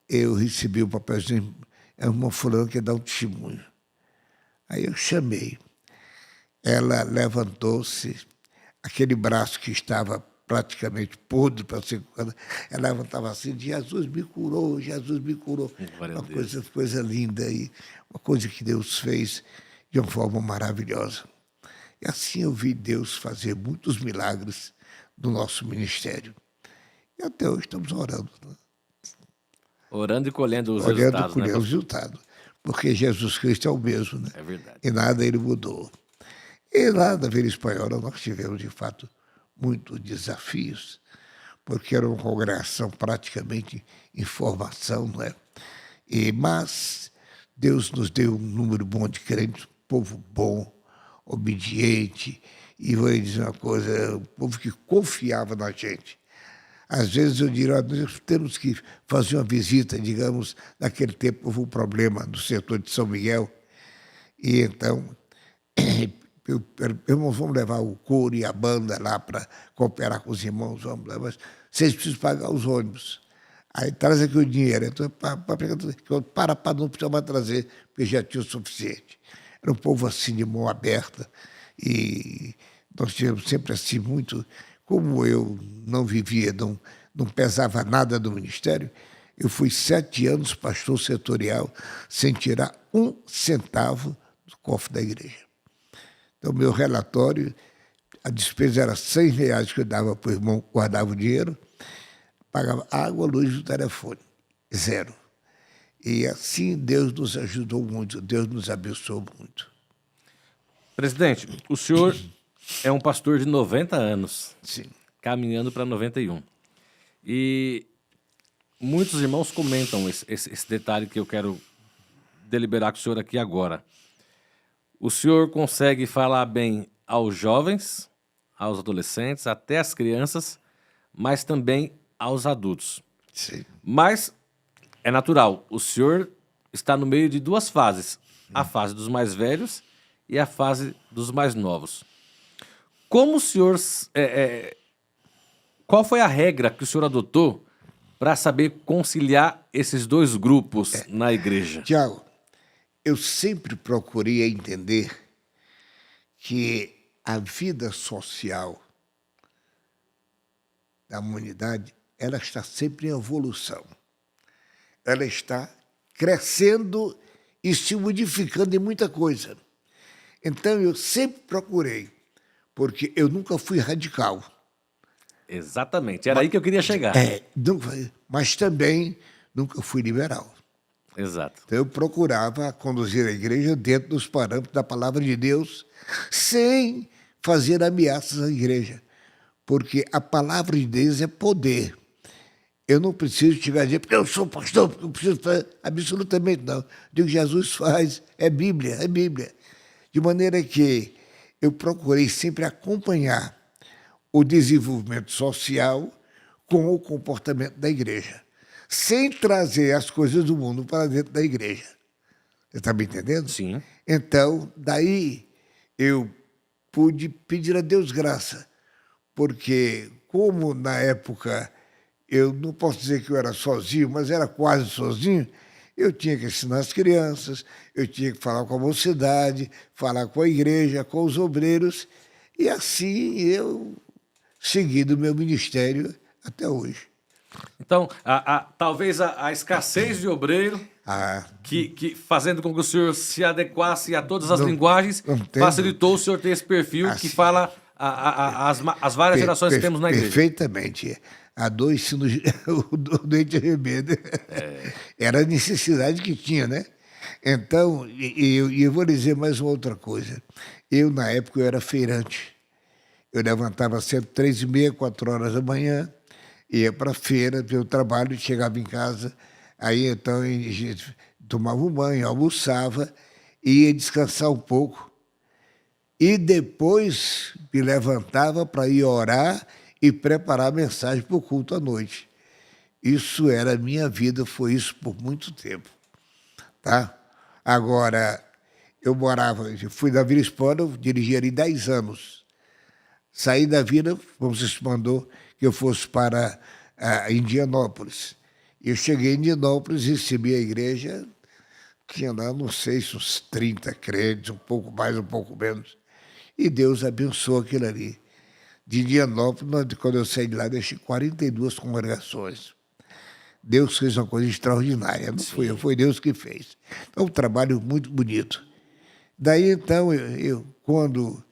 eu recebi o papelzinho, é uma fulana que dá um testemunho. Aí eu chamei. Ela levantou-se, aquele braço que estava praticamente podre para ser curado, ela levantava assim, Jesus me curou, Jesus me curou. Uma coisa linda, e uma coisa que Deus fez de uma forma maravilhosa. E assim eu vi Deus fazer muitos milagres no nosso ministério. E até hoje estamos orando. Né? Orando e colhendo os Orando resultados. e colhendo os resultados. Porque Jesus Cristo é o mesmo, né? É verdade. E nada ele mudou. E lá na Vila Espanhola nós tivemos, de fato, muitos desafios, porque era uma congregação praticamente em formação, não é? Mas Deus nos deu um número bom de crentes, um povo bom, obediente, e vou lhe dizer uma coisa, um povo que confiava na gente. Às vezes eu diria, nós temos que fazer uma visita, digamos, naquele tempo houve um problema no setor de São Miguel, e então, irmãos, vamos levar o coro e a banda lá para cooperar com os irmãos, vamos lá, mas vocês precisam pagar os ônibus. Aí traz aqui o dinheiro, então, para, não precisa mais trazer, porque já tinha o suficiente. Era um povo assim, de mão aberta, e nós tivemos sempre assim muito. Como eu não vivia, não pesava nada do ministério, eu fui 7 anos pastor setorial sem tirar 1 centavo do cofre da igreja. Então, meu relatório, a despesa era R$100 que eu dava para o irmão, guardava o dinheiro, pagava água, luz e o telefone, 0. E assim Deus nos ajudou muito, Deus nos abençoou muito. Presidente, o senhor é um pastor de 90 anos, Sim. Caminhando para 91. E muitos irmãos comentam esse detalhe que eu quero deliberar com o senhor aqui agora. O senhor consegue falar bem aos jovens, aos adolescentes, até às crianças, mas também aos adultos. Sim. Mas é natural, o senhor está no meio de 2 fases, a fase dos mais velhos e a fase dos mais novos. Como o senhor... qual foi a regra que o senhor adotou para saber conciliar esses 2 grupos na igreja? Tiago, eu sempre procurei entender que a vida social da humanidade, ela está sempre em evolução. Ela está crescendo e se modificando em muita coisa. Então, eu sempre procurei, porque eu nunca fui radical. Exatamente, era aí que eu queria chegar. Mas também nunca fui liberal. Exato. Então, eu procurava conduzir a igreja dentro dos parâmetros da palavra de Deus, sem fazer ameaças à igreja, porque a palavra de Deus é poder. Eu não preciso chegar a dizer, porque eu sou pastor, porque eu preciso fazer, absolutamente não. Digo que Jesus faz, é Bíblia. De maneira que eu procurei sempre acompanhar o desenvolvimento social com o comportamento da igreja, sem trazer as coisas do mundo para dentro da igreja. Você está me entendendo? Sim. Então, daí eu pude pedir a Deus graça, porque como na época eu não posso dizer que eu era sozinho, mas era quase sozinho, eu tinha que ensinar as crianças, eu tinha que falar com a mocidade, falar com a igreja, com os obreiros, e assim eu segui do meu ministério até hoje. Então, talvez a escassez de obreiro, que fazendo com que o senhor se adequasse a todas as linguagens, facilitou o senhor ter esse perfil assim, que fala as várias gerações que temos na igreja. Perfeitamente. A 2 sinos, o doente arremeda. Era a necessidade que tinha, né? Então, eu vou dizer mais uma outra coisa. Eu, na época, eu era feirante. Eu levantava sempre 3h30, 4 horas da manhã, ia para a feira, ver o trabalho, chegava em casa, aí então a gente tomava um banho, almoçava, ia descansar um pouco e depois me levantava para ir orar e preparar a mensagem para o culto à noite. Isso era a minha vida, foi isso por muito tempo. Tá? Agora, eu fui da Vila Espora, eu dirigi ali 10 anos. Saí da Vila, como você mandou que eu fosse para Indianópolis. Eu cheguei em Indianópolis, recebi a igreja, tinha lá, não sei se uns 30 crentes, um pouco mais, um pouco menos. E Deus abençoou aquilo ali. De Indianópolis, quando eu saí de lá, deixei 42 congregações. Deus fez uma coisa extraordinária, não fui eu, foi Deus que fez. Então, um trabalho muito bonito. Daí, então, quando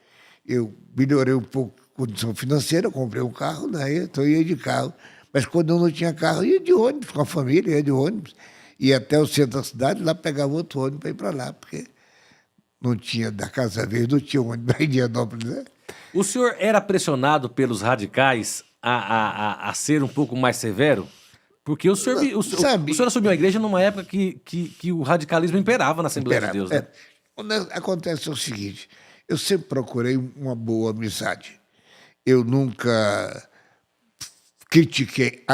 eu melhorei um pouco a condição financeira, eu comprei um carro, daí então eu ia de carro. Mas quando eu não tinha carro, eu ia de ônibus, com a família, ia de ônibus. Ia até o centro da cidade, lá pegava outro ônibus para ir para lá, porque não tinha, da Casa Verde, não tinha ônibus para Indianópolis, né? O senhor era pressionado pelos radicais a ser um pouco mais severo? Porque o senhor assumiu a igreja numa época que o radicalismo imperava na Assembleia de Deus, né? Acontece o seguinte, eu sempre procurei uma boa amizade. Eu nunca critiquei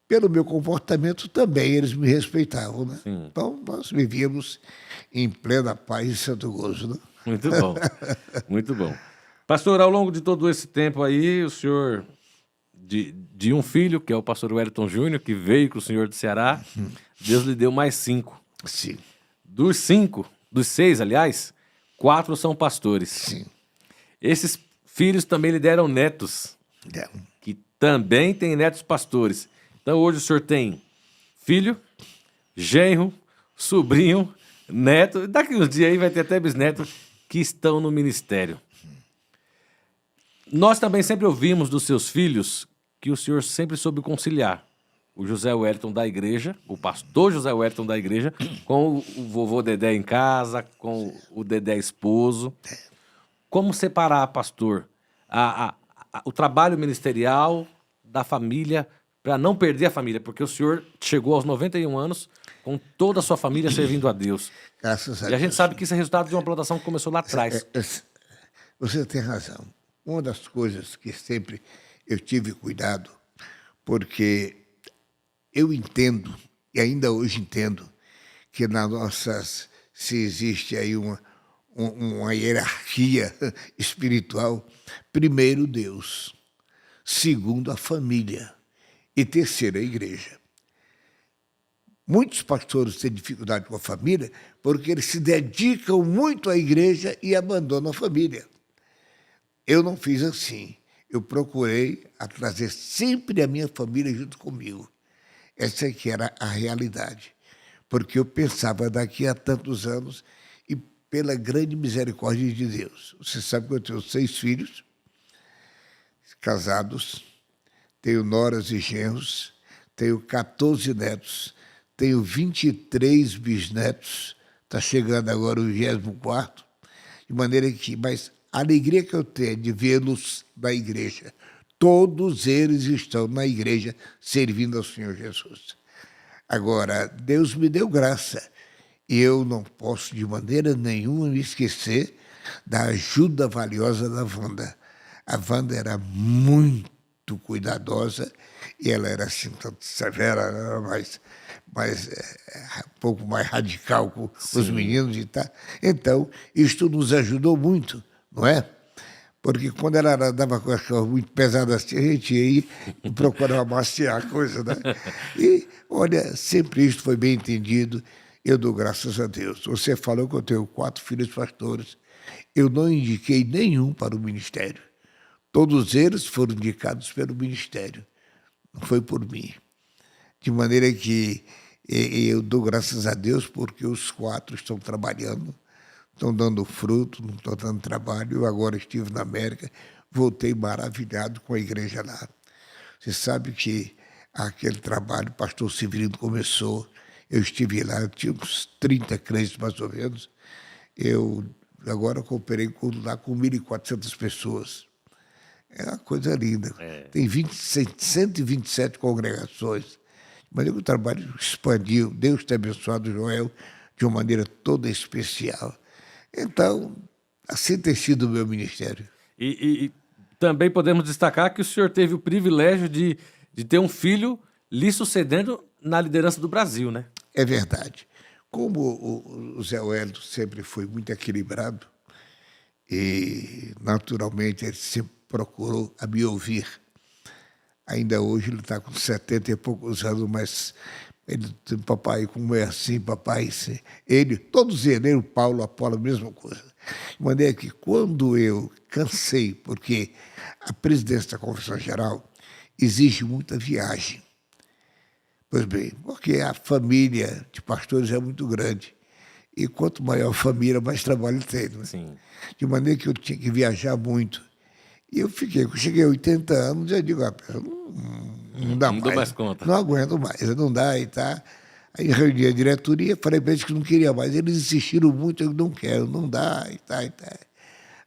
pelo meu comportamento também eles me respeitavam, né? Sim. Então nós vivíamos em plena paz e santo gozo, né? Muito bom, muito bom. Pastor, ao longo de todo esse tempo aí, o senhor, de um filho, que é o pastor Wellington Júnior, que veio com o senhor do Ceará, Deus lhe deu mais 5. Sim. Dos 6, aliás, 4 são pastores. Sim. Esses filhos também lhe deram netos, que também têm netos pastores. Então hoje o senhor tem filho, genro, sobrinho, neto, daqui uns dias aí vai ter até bisneto que estão no ministério. Nós também sempre ouvimos dos seus filhos que o senhor sempre soube conciliar o José Wellington da igreja, o pastor José Wellington da igreja, com o vovô Dedé em casa, com o Dedé esposo. Como separar, pastor, o trabalho ministerial da família para não perder a família? Porque o senhor chegou aos 91 anos com toda a sua família servindo a Deus. Graças a E Deus. a gente sabe que isso é resultado de uma plantação que começou lá atrás. Você tem razão. Uma das coisas que sempre eu tive cuidado, porque eu entendo, e ainda hoje entendo, que se existe aí uma hierarquia espiritual, primeiro Deus, segundo a família e terceiro a igreja. Muitos pastores têm dificuldade com a família porque eles se dedicam muito à igreja e abandonam a família. Eu não fiz assim. Eu procurei trazer sempre a minha família junto comigo. Essa é que era a realidade. Porque eu pensava daqui a tantos anos e pela grande misericórdia de Deus. Você sabe que eu tenho 6 filhos, casados, tenho noras e genros, tenho 14 netos, tenho 23 bisnetos, está chegando agora o 24º, de maneira que... Mas a alegria que eu tenho de vê-los na igreja, todos eles estão na igreja servindo ao Senhor Jesus. Agora, Deus me deu graça e eu não posso de maneira nenhuma me esquecer da ajuda valiosa da Wanda. A Wanda era muito cuidadosa e ela era assim, tanto severa, era um pouco mais radical com os meninos e tal. Então, isto nos ajudou muito, não é? Porque quando ela dava com as coisas muito pesadas assim, a gente ia e procurava maciar a coisa, né? E, olha, sempre isso foi bem entendido. Eu dou graças a Deus. Você falou que eu tenho 4 filhos pastores. Eu não indiquei nenhum para o ministério. Todos eles foram indicados pelo ministério. Não foi por mim. De maneira que eu dou graças a Deus porque os 4 estão trabalhando, estão dando fruto, não estão dando trabalho. Eu agora estive na América, voltei maravilhado com a igreja lá. Você sabe que aquele trabalho, o pastor Severino começou, eu estive lá, eu tinha uns 30 crentes mais ou menos. Eu agora cooperei lá com 1.400 pessoas. É uma coisa linda. É. Tem 127 congregações. Mas o trabalho expandiu. Deus tem abençoado o Joel de uma maneira toda especial. Então, assim tem sido o meu ministério. E também podemos destacar que o senhor teve o privilégio de ter um filho lhe sucedendo na liderança do Brasil, né? É verdade. Como o Zé Wellington sempre foi muito equilibrado, e, naturalmente, ele sempre procurou a me ouvir. Ainda hoje ele está com 70 e poucos anos, mas ele tem papai, como é assim, papai, ele, todos eles, o Paulo, o Apolo, a mesma coisa. De maneira que quando eu cansei, porque a presidência da Convenção Geral exige muita viagem. Pois bem, porque a família de pastores é muito grande. E quanto maior a família, mais trabalho tem. Né? Sim. De maneira que eu tinha que viajar muito. E eu cheguei a 80 anos, eu digo, não dá mais. Não dou mais conta. Não aguento mais, não dá e tá. Aí reuni a diretoria, falei para eles que não queria mais. Eles insistiram muito, eu não quero, não dá e tá e tá.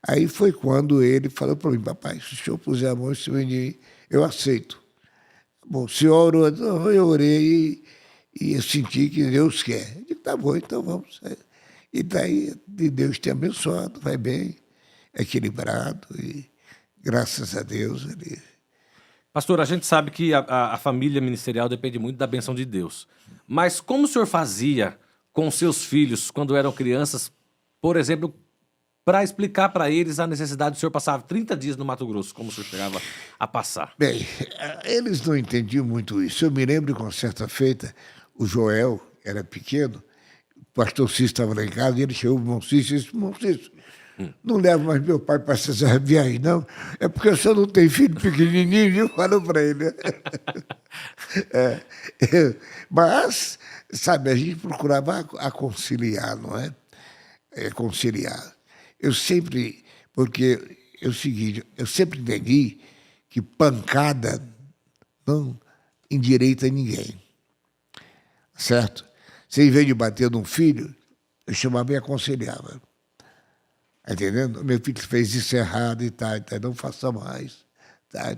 Aí foi quando ele falou para mim, papai, se o senhor puser a mão em cima de mim, eu aceito. Bom, o senhor orou, não, eu orei e eu senti que Deus quer. Eu digo, tá bom, então vamos. E daí Deus te abençoado, vai bem, equilibrado e graças a Deus ele... Pastor, a gente sabe que a família ministerial depende muito da bênção de Deus. Mas como o senhor fazia com seus filhos quando eram crianças, por exemplo, para explicar para eles a necessidade do senhor passar 30 dias no Mato Grosso, como o senhor chegava a passar? Bem, eles não entendiam muito isso. Eu me lembro que, uma certa feita, o Joel era pequeno, o pastor Cícero estava lá em casa, e ele chegou para o irmão Cícero e disse, irmão Cícero, não leva mais meu pai para essas viagens, não. É porque o senhor não tem filho pequenininho, viu? Falou para ele. Mas, sabe, a gente procurava conciliar, não é? Conciliar. Eu sempre, porque é o seguinte, eu sempre entendi que pancada não endireita ninguém. Certo? Se em vez de bater num filho, eu chamava e aconselhava. Tá entendendo? Meu filho fez isso errado e tá, não faça mais. Tá.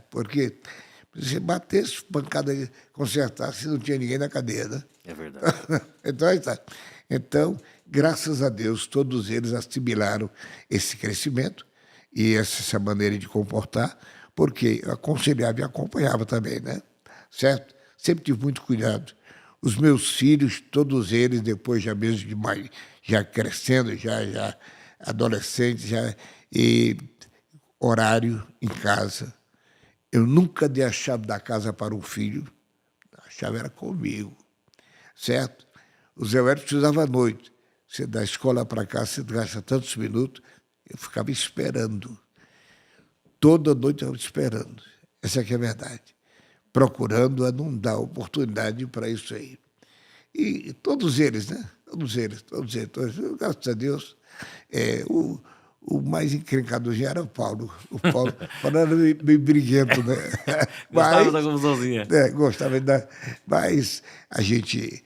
Porque se você batesse, pancada, consertasse, não tinha ninguém na cadeia, né? É verdade. Então, graças a Deus, todos eles assimilaram esse crescimento e essa maneira de comportar, porque eu aconselhava e acompanhava também, né? Certo? Sempre tive muito cuidado. Os meus filhos, todos eles, depois já mesmo de mais, já crescendo, já adolescentes, e horário em casa. Eu nunca dei a chave da casa para um filho, a chave era comigo, certo? O Zé Wellington precisava à noite. Você da escola para cá, você gasta tantos minutos, eu ficava esperando. Toda noite eu estava esperando. Essa aqui é a verdade. Procurando a não dar oportunidade para isso aí. E todos eles, né? Todos eles. Graças a Deus, o mais encrencadorzinho era o Paulo. O Paulo era meio briguento, né? Gostava da confusãozinha. Gostava mas a gente,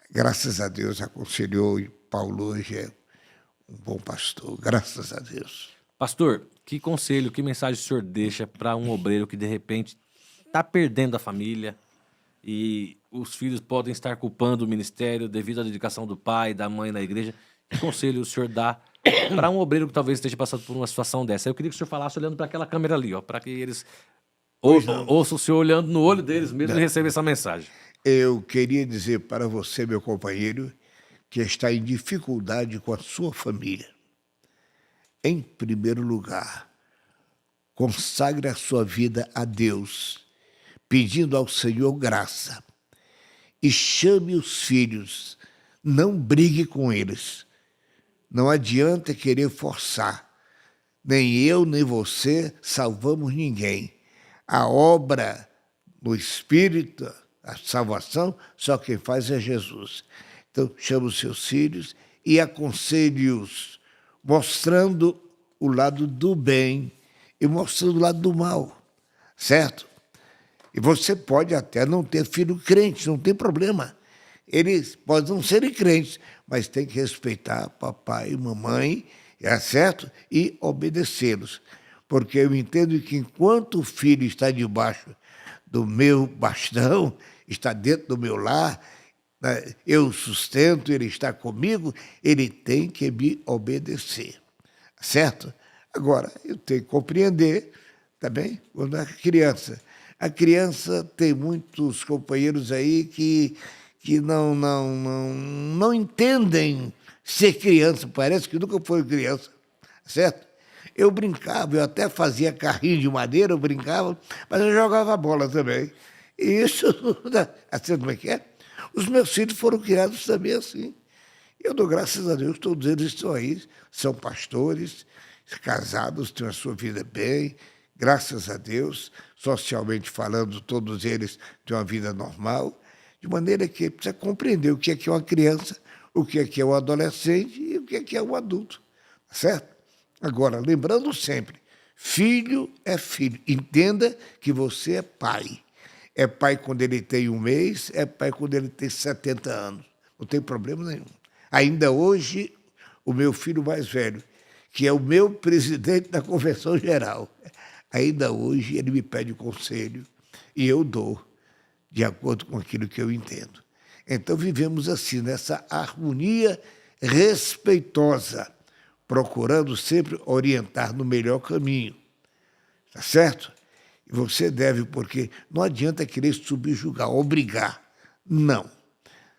graças a Deus, aconselhou e Paulo hoje é um bom pastor, graças a Deus. Pastor, que conselho, que mensagem o senhor deixa para um obreiro que, de repente, está perdendo a família e os filhos podem estar culpando o ministério devido à dedicação do pai, da mãe na igreja? Que conselho o senhor dá para um obreiro que talvez esteja passando por uma situação dessa? Eu queria que o senhor falasse olhando para aquela câmera ali, para que eles ouçam o senhor olhando no olho deles mesmo e recebam essa mensagem. Eu queria dizer para você, meu companheiro, que está em dificuldade com a sua família. Em primeiro lugar, consagre a sua vida a Deus, pedindo ao Senhor graça. E chame os filhos, não brigue com eles. Não adianta querer forçar. Nem eu, nem você salvamos ninguém. A obra do Espírito, a salvação, só quem faz é Jesus. Então, chama os seus filhos e aconselhe-os, mostrando o lado do bem e mostrando o lado do mal, certo? E você pode até não ter filho crente, não tem problema. Eles podem não serem crentes, mas tem que respeitar papai e mamãe, certo? E obedecê-los. porque eu entendo que enquanto o filho está debaixo do meu bastão, está dentro do meu lar, né, eu o sustento, ele está comigo, ele tem que me obedecer, certo? Agora, eu tenho que compreender também quando é criança. A criança tem muitos companheiros aí que não entendem ser criança, parece que nunca foi criança, certo? Eu brincava, eu até fazia carrinho de madeira, eu brincava, mas eu jogava bola também. E isso, assim como é que é? Os meus filhos foram criados também assim. Eu dou graças a Deus, todos eles estão aí, são pastores, casados, têm a sua vida bem, graças a Deus, socialmente falando, todos eles têm uma vida normal, de maneira que precisa compreender o que é uma criança, o que é um adolescente e o que é um adulto, certo? Agora, lembrando sempre, filho é filho. Entenda que você é pai. É pai quando ele tem 1 mês, é pai quando ele tem 70 anos. Não tem problema nenhum. Ainda hoje, o meu filho mais velho, que é o meu presidente da Convenção Geral, ainda hoje ele me pede conselho e eu dou, de acordo com aquilo que eu entendo. Então vivemos assim, nessa harmonia respeitosa, procurando sempre orientar no melhor caminho. Tá certo? E você deve, porque não adianta querer subjugar, obrigar. Não.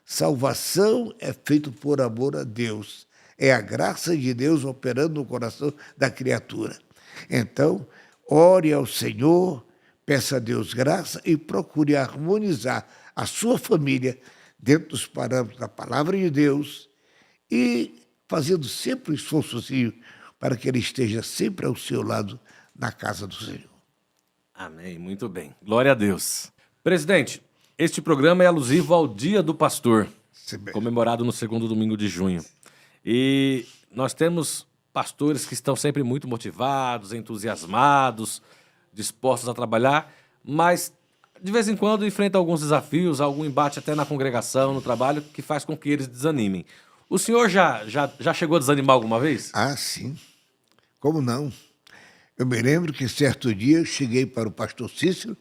Salvação é feito por amor a Deus. É a graça de Deus operando no coração da criatura. Então, ore ao Senhor, peça a Deus graça e procure harmonizar a sua família dentro dos parâmetros da palavra de Deus e fazendo sempre um esforçozinho para que ele esteja sempre ao seu lado na casa do Senhor. Amém, muito bem. Glória a Deus. Presidente, este programa é alusivo ao Dia do Pastor, comemorado no 2º domingo de junho. E nós temos pastores que estão sempre muito motivados, entusiasmados, dispostos a trabalhar, mas de vez em quando enfrentam alguns desafios, algum embate até na congregação, no trabalho, que faz com que eles desanimem. O senhor já chegou a desanimar alguma vez? Ah, sim. Como não? Eu me lembro que certo dia eu cheguei para o pastor Cícero,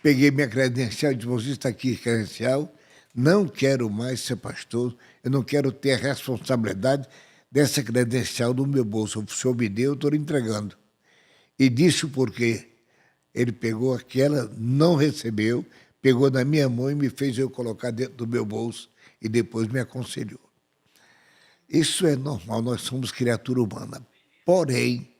peguei minha credencial e disse: você está aqui, credencial, não quero mais ser pastor, eu não quero ter a responsabilidade dessa credencial no meu bolso. O senhor me deu, eu estou lhe entregando. E disse o porquê. Ele pegou aquela, não recebeu, pegou na minha mão e me fez eu colocar dentro do meu bolso e depois me aconselhou. Isso é normal, nós somos criatura humana. Porém,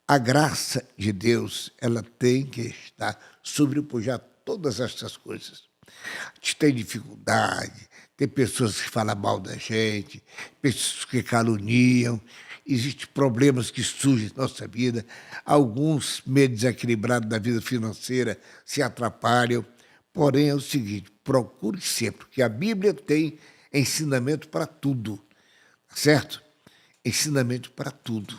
a graça de Deus, ela tem que estar sobrepujar todas essas coisas. A gente tem dificuldade, tem pessoas que falam mal da gente, pessoas que caluniam, existem problemas que surgem na nossa vida, alguns meio desequilibrados da vida financeira se atrapalham. Porém, é o seguinte, procure sempre, que a Bíblia tem ensinamento para tudo, certo? Ensinamento para tudo.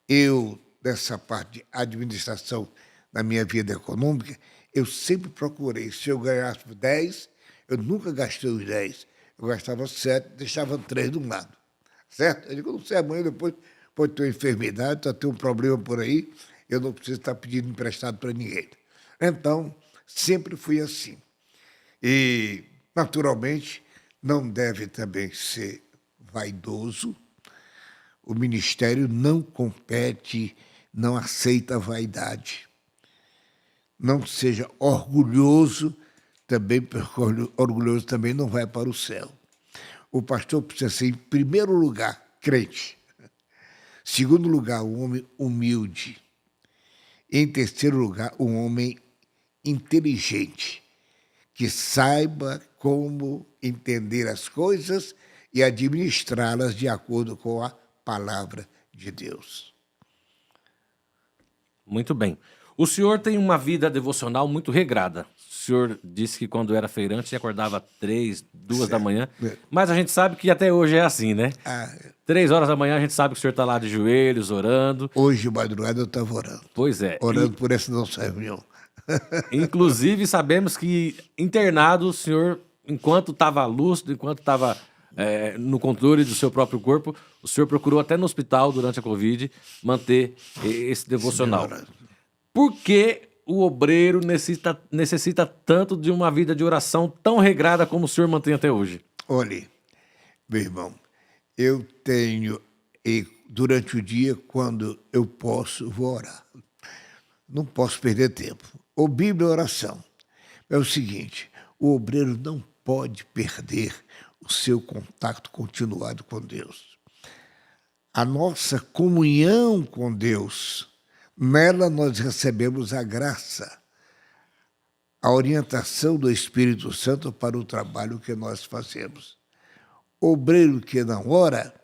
Eu, nessa parte de administração na minha vida econômica, eu sempre procurei, se eu ganhasse 10, eu nunca gastei os 10, eu gastava 7, deixava 3 de um lado, certo? Eu digo, não sei, amanhã depois pode ter uma enfermidade, pode ter um problema por aí, eu não preciso estar pedindo emprestado para ninguém. Então, sempre fui assim. E, naturalmente, não deve também ser vaidoso. O ministério não compete, não aceita vaidade. Não seja orgulhoso, também, porque orgulhoso também não vai para o céu. O pastor precisa ser, em primeiro lugar, crente. Segundo lugar, um homem humilde. Em terceiro lugar, um homem inteligente, que saiba como entender as coisas e administrá-las de acordo com a palavra de Deus. Muito bem. O senhor tem uma vida devocional muito regrada. O senhor disse que quando era feirante acordava 3, 2 da manhã, mas a gente sabe que até hoje é assim, né? 3 horas da manhã a gente sabe que o senhor está lá de joelhos, orando. Hoje, de madrugada, eu estava orando. Pois é. Orando por essa nossa reunião. Inclusive, sabemos que internado o senhor, enquanto estava lúcido, enquanto estava no controle do seu próprio corpo, o senhor procurou até no hospital, durante a Covid, manter esse devocional. Senhora. Por que o obreiro necessita tanto de uma vida de oração tão regrada como o senhor mantém até hoje? Olhe, meu irmão, eu tenho, e durante o dia, quando eu posso, vou orar. Não posso perder tempo. O Bíblia é oração. É o seguinte, o obreiro não pode perder o seu contato continuado com Deus. A nossa comunhão com Deus, nela nós recebemos a graça, a orientação do Espírito Santo para o trabalho que nós fazemos. O obreiro que não ora,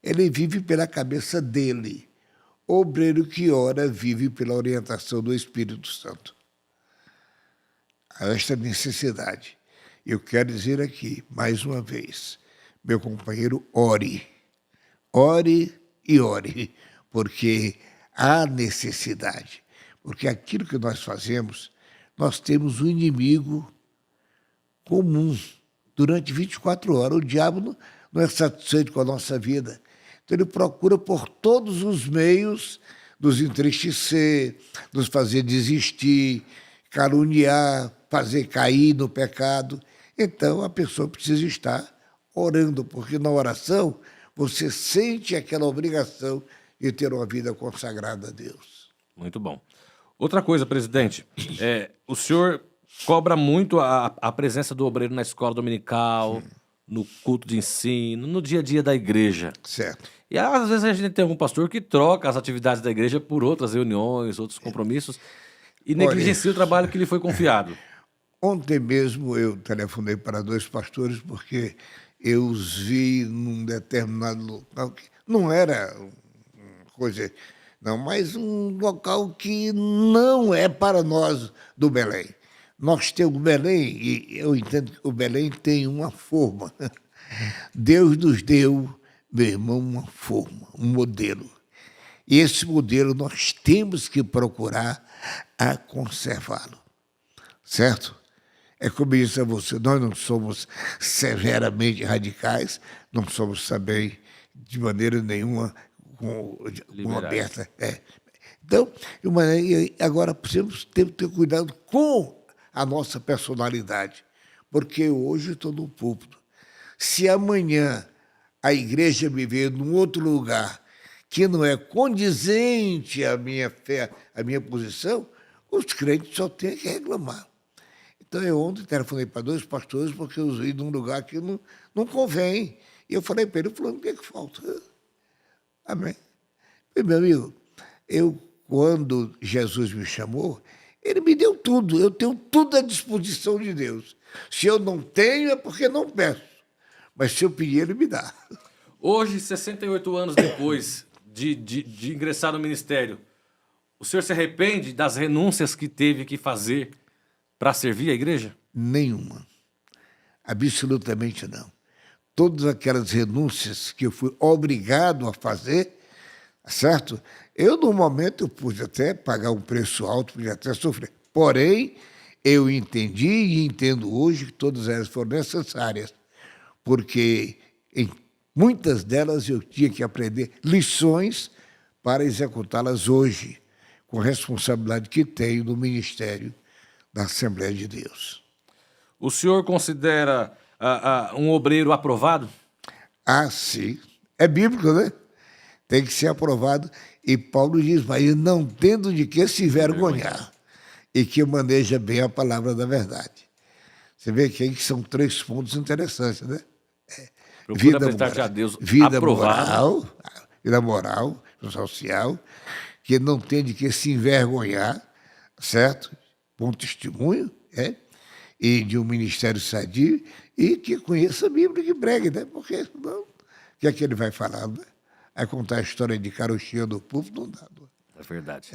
ele vive pela cabeça dele. O obreiro que ora vive pela orientação do Espírito Santo. Há esta necessidade. Eu quero dizer aqui, mais uma vez, meu companheiro, ore. Ore e ore, porque há necessidade. Porque aquilo que nós fazemos, nós temos um inimigo comum durante 24 horas. O diabo não é satisfeito com a nossa vida. Então ele procura por todos os meios nos entristecer, nos fazer desistir, caluniar, fazer cair no pecado. Então a pessoa precisa estar orando, porque na oração você sente aquela obrigação de ter uma vida consagrada a Deus. Muito bom. Outra coisa, presidente, o senhor cobra muito a presença do obreiro na escola dominical, no culto de ensino, no dia a dia da igreja. Certo. E às vezes a gente tem algum pastor que troca as atividades da igreja por outras reuniões, outros compromissos, e negligencia o trabalho que lhe foi confiado. Ontem mesmo eu telefonei para 2 pastores porque eu os vi num determinado local que não era uma coisa, não, mas um local que não é para nós do Belém. Nós temos o Belém, e eu entendo que o Belém tem uma forma. Deus nos deu, meu irmão, uma forma, um modelo. E esse modelo nós temos que procurar a conservá-lo. Certo? É como eu disse a você, nós não somos severamente radicais, não somos também, de maneira nenhuma, com aberta. Então, agora precisamos ter cuidado com a nossa personalidade, porque hoje estou no púlpito. Se amanhã a igreja me ver num outro lugar que não é condizente à minha fé, à minha posição, os crentes só têm que reclamar. Então, eu ontem telefonei para 2 pastores porque eu os vi num lugar que não convém. E eu falei para ele, o que é que falta? Amém. Meu amigo, quando Jesus me chamou, ele me deu tudo. Eu tenho tudo à disposição de Deus. Se eu não tenho, é porque não peço. Mas se eu pedir, ele me dá. Hoje, 68 anos depois de ingressar no ministério, o senhor se arrepende das renúncias que teve que fazer para servir a igreja? Nenhuma. Absolutamente não. Todas aquelas renúncias que eu fui obrigado a fazer, certo? Eu, no momento, eu pude até pagar um preço alto, podia até sofrer. Porém, eu entendi e entendo hoje que todas elas foram necessárias, porque em muitas delas eu tinha que aprender lições para executá-las hoje, com a responsabilidade que tenho no ministério da Assembleia de Deus. O senhor considera um obreiro aprovado? Ah, sim. É bíblico, né? Tem que ser aprovado. E Paulo diz, mas não tendo de que se envergonhar, e que maneja bem a palavra da verdade. Você vê que aí são 3 pontos interessantes, né? Procura prestar a Deus vida aprovado. Vida moral, social, que não tem de que se envergonhar, certo? Bom testemunho, e de um ministério sadio, e que conheça a Bíblia e que pregue, né? Porque senão, o que é que ele vai falar, né? Vai contar a história de carochinha do púlpito, não dá. Não. É verdade.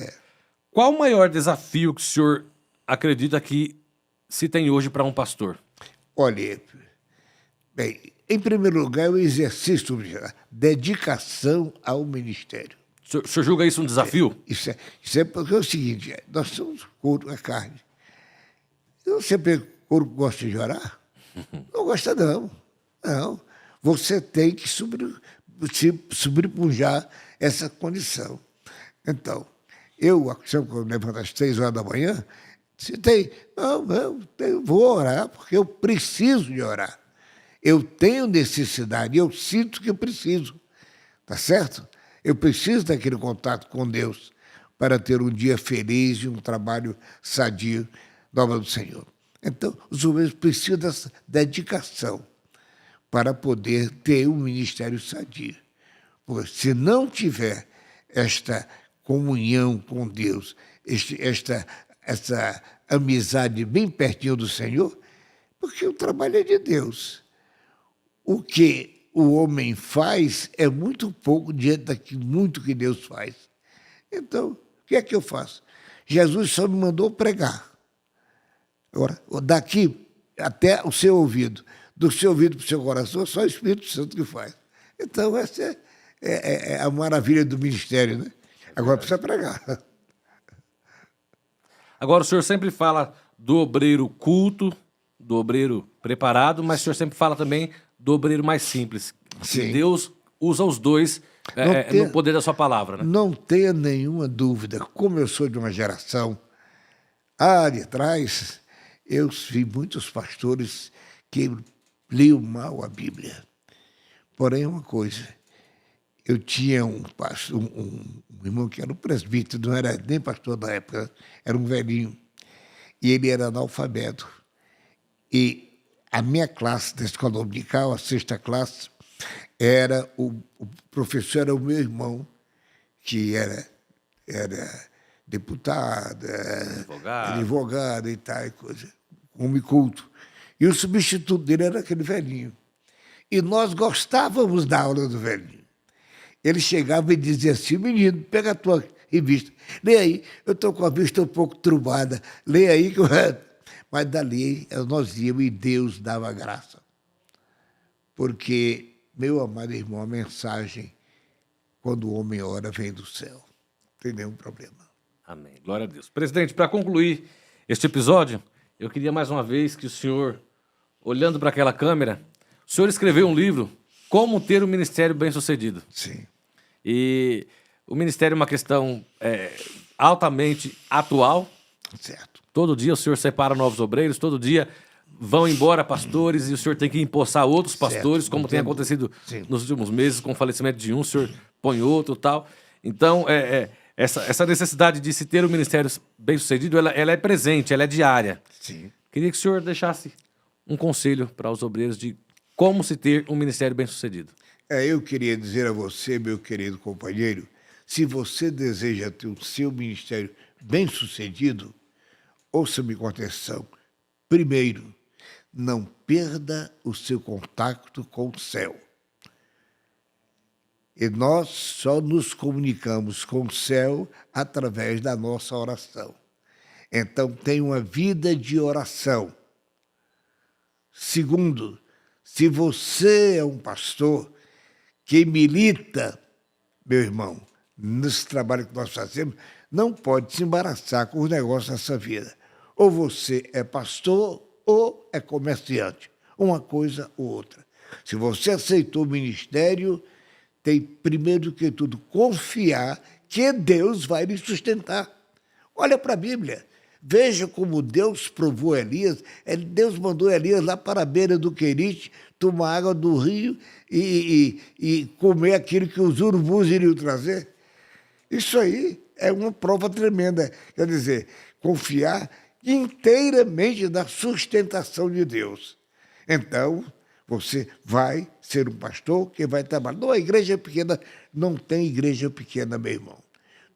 Qual o maior desafio que o senhor acredita que se tem hoje para um pastor? Olha, bem, em primeiro lugar, o exercício, dedicação ao ministério. O senhor julga isso um desafio? Isso é porque é o seguinte, nós somos corpo, a carne. Você corpo gosta de orar? Não gosta, não. Não. você tem que sobrepujar essa condição. Então, quando eu levanto às 3 horas da manhã, se tem, eu vou orar, porque eu preciso de orar. Eu tenho necessidade, eu sinto que eu preciso, tá certo? Eu preciso daquele contato com Deus para ter um dia feliz e um trabalho sadio na obra do Senhor. Então, os obreiros precisam dessa dedicação para poder ter um ministério sadio. Porque se não tiver esta comunhão com Deus, essa amizade bem pertinho do Senhor, porque o trabalho é de Deus. O que o homem faz é muito pouco diante daquilo muito que Deus faz. Então, o que é que eu faço? Jesus só me mandou pregar. Agora, daqui até o seu ouvido, do seu ouvido para o seu coração, só o Espírito Santo que faz. Então, essa é a maravilha do ministério, né? Agora precisa pregar. Agora, o senhor sempre fala do obreiro culto, do obreiro preparado, mas o senhor sempre fala também do obreiro mais simples. Sim. Deus usa os dois no poder da sua palavra, né? Não tenha nenhuma dúvida. Como eu sou de uma geração de trás, eu vi muitos pastores que liam mal a Bíblia. Porém, uma coisa, eu tinha um irmão que era um presbítero, não era nem pastor da época, era um velhinho, e ele era analfabeto. E a minha classe da escola dominical, a 6ª classe, era o professor era o meu irmão, que era deputado, advogado e tal, e coisa, homem culto. E o substituto dele era aquele velhinho. E nós gostávamos da aula do velhinho. Ele chegava e dizia assim: menino, pega a tua revista, lê aí, eu estou com a vista um pouco trumbada, lê aí. Mas dali nós íamos e Deus dava graça. Porque, meu amado irmão, a mensagem, quando o homem ora, vem do céu. Não tem nenhum problema. Amém. Glória a Deus. Presidente, para concluir este episódio, eu queria mais uma vez que o senhor, olhando para aquela câmera, o senhor escreveu um livro, Como Ter um Ministério Bem-Sucedido. Sim. E o ministério é uma questão altamente atual. Certo. Todo dia o senhor separa novos obreiros, todo dia vão embora pastores e o senhor tem que empossar outros pastores, como tem acontecido nos últimos meses, com o falecimento de um, o senhor põe outro e tal. Então, essa necessidade de se ter um ministério bem-sucedido, ela é presente, ela é diária. Sim. Queria que o senhor deixasse um conselho para os obreiros de como se ter um ministério bem-sucedido. Eu queria dizer a você, meu querido companheiro, se você deseja ter o seu ministério bem-sucedido, ouça-me com atenção. Primeiro, não perda o seu contato com o céu. E nós só nos comunicamos com o céu através da nossa oração. Então, tenha uma vida de oração. Segundo, se você é um pastor que milita, meu irmão, nesse trabalho que nós fazemos, não pode se embaraçar com os negócios dessa vida. Ou você é pastor ou é comerciante. Uma coisa ou outra. Se você aceitou o ministério, tem, primeiro que tudo, confiar que Deus vai lhe sustentar. Olha para a Bíblia. Veja como Deus provou Elias. Deus mandou Elias lá para a beira do Querite, tomar água do rio e comer aquilo que os urubus iriam trazer. Isso aí é uma prova tremenda. Quer dizer, confiar inteiramente na sustentação de Deus. Então, você vai ser um pastor que vai trabalhar. Não, a igreja é pequena. Não tem igreja pequena, meu irmão.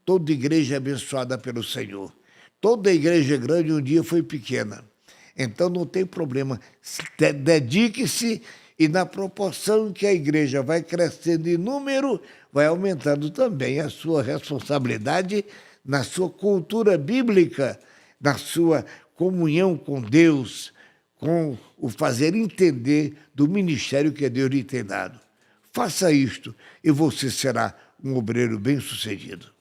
Toda igreja é abençoada pelo Senhor. Toda igreja grande um dia foi pequena. Então, não tem problema. Dedique-se e, na proporção que a igreja vai crescendo em número, vai aumentando também a sua responsabilidade na sua cultura bíblica, na sua comunhão com Deus, com o fazer entender do ministério que Deus lhe tem dado. Faça isto e você será um obreiro bem-sucedido.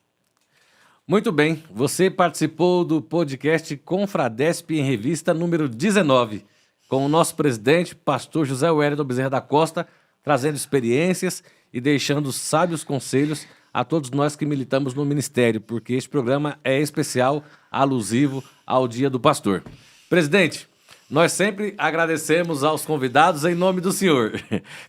Muito bem, você participou do podcast Confradesp em Revista número 19, com o nosso presidente, pastor José Wélio Bezerra da Costa, trazendo experiências e deixando sábios conselhos a todos nós que militamos no ministério, porque este programa é especial, alusivo ao Dia do Pastor. Presidente, nós sempre agradecemos aos convidados em nome do senhor,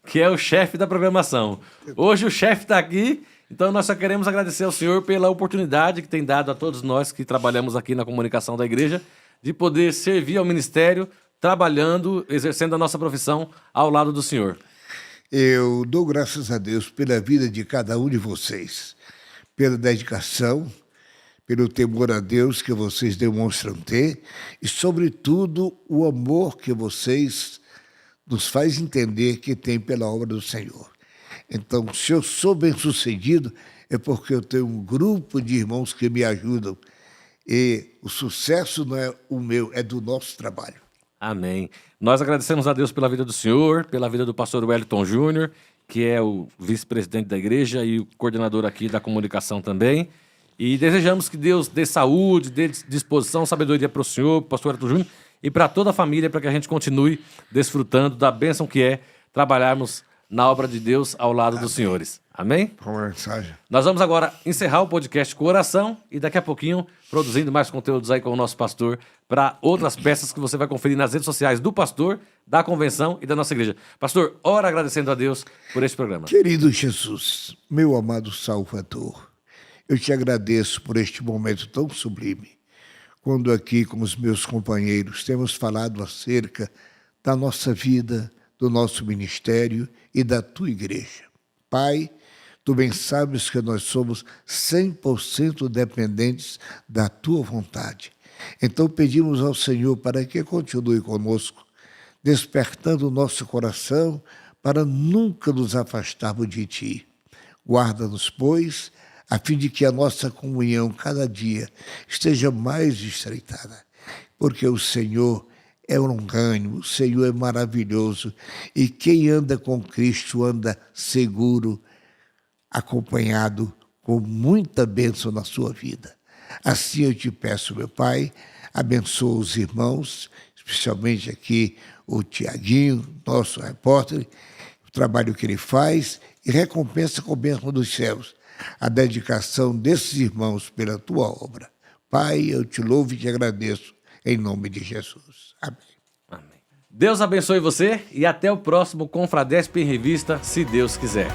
que é o chefe da programação. Hoje o chefe está aqui, então nós só queremos agradecer ao senhor pela oportunidade que tem dado a todos nós que trabalhamos aqui na comunicação da igreja, de poder servir ao ministério, trabalhando, exercendo a nossa profissão ao lado do senhor. Eu dou graças a Deus pela vida de cada um de vocês, pela dedicação, pelo temor a Deus que vocês demonstram ter e, sobretudo, o amor que vocês nos faz entender que tem pela obra do Senhor. Então, se eu sou bem-sucedido, é porque eu tenho um grupo de irmãos que me ajudam e o sucesso não é o meu, é do nosso trabalho. Amém. Nós agradecemos a Deus pela vida do senhor, pela vida do pastor Wellington Júnior, que é o vice-presidente da igreja e o coordenador aqui da comunicação também. E desejamos que Deus dê saúde, dê disposição, sabedoria para o senhor, para o pastor Wellington Júnior e para toda a família, para que a gente continue desfrutando da bênção que é trabalharmos na obra de Deus ao lado dos senhores. Amém? Uma mensagem. Nós vamos agora encerrar o podcast com oração e daqui a pouquinho produzindo mais conteúdos aí com o nosso pastor para outras peças que você vai conferir nas redes sociais do pastor, da convenção e da nossa igreja. Pastor, ora agradecendo a Deus por este programa. Querido Jesus, meu amado Salvador, eu te agradeço por este momento tão sublime, quando aqui com os meus companheiros temos falado acerca da nossa vida, do nosso ministério e da tua igreja. Pai, tu bem sabes que nós somos 100% dependentes da tua vontade. Então pedimos ao Senhor para que continue conosco, despertando o nosso coração para nunca nos afastarmos de ti. Guarda-nos, pois, a fim de que a nossa comunhão cada dia esteja mais estreitada, porque o Senhor é longânimo, o Senhor é maravilhoso, e quem anda com Cristo anda seguro, acompanhado com muita bênção na sua vida. Assim eu te peço, meu Pai, abençoa os irmãos, especialmente aqui o Tiaguinho, nosso repórter, o trabalho que ele faz, e recompensa com a bênção dos céus a dedicação desses irmãos pela tua obra. Pai, eu te louvo e te agradeço, em nome de Jesus. Amém. Amém. Deus abençoe você e até o próximo Confradesp em Revista, se Deus quiser.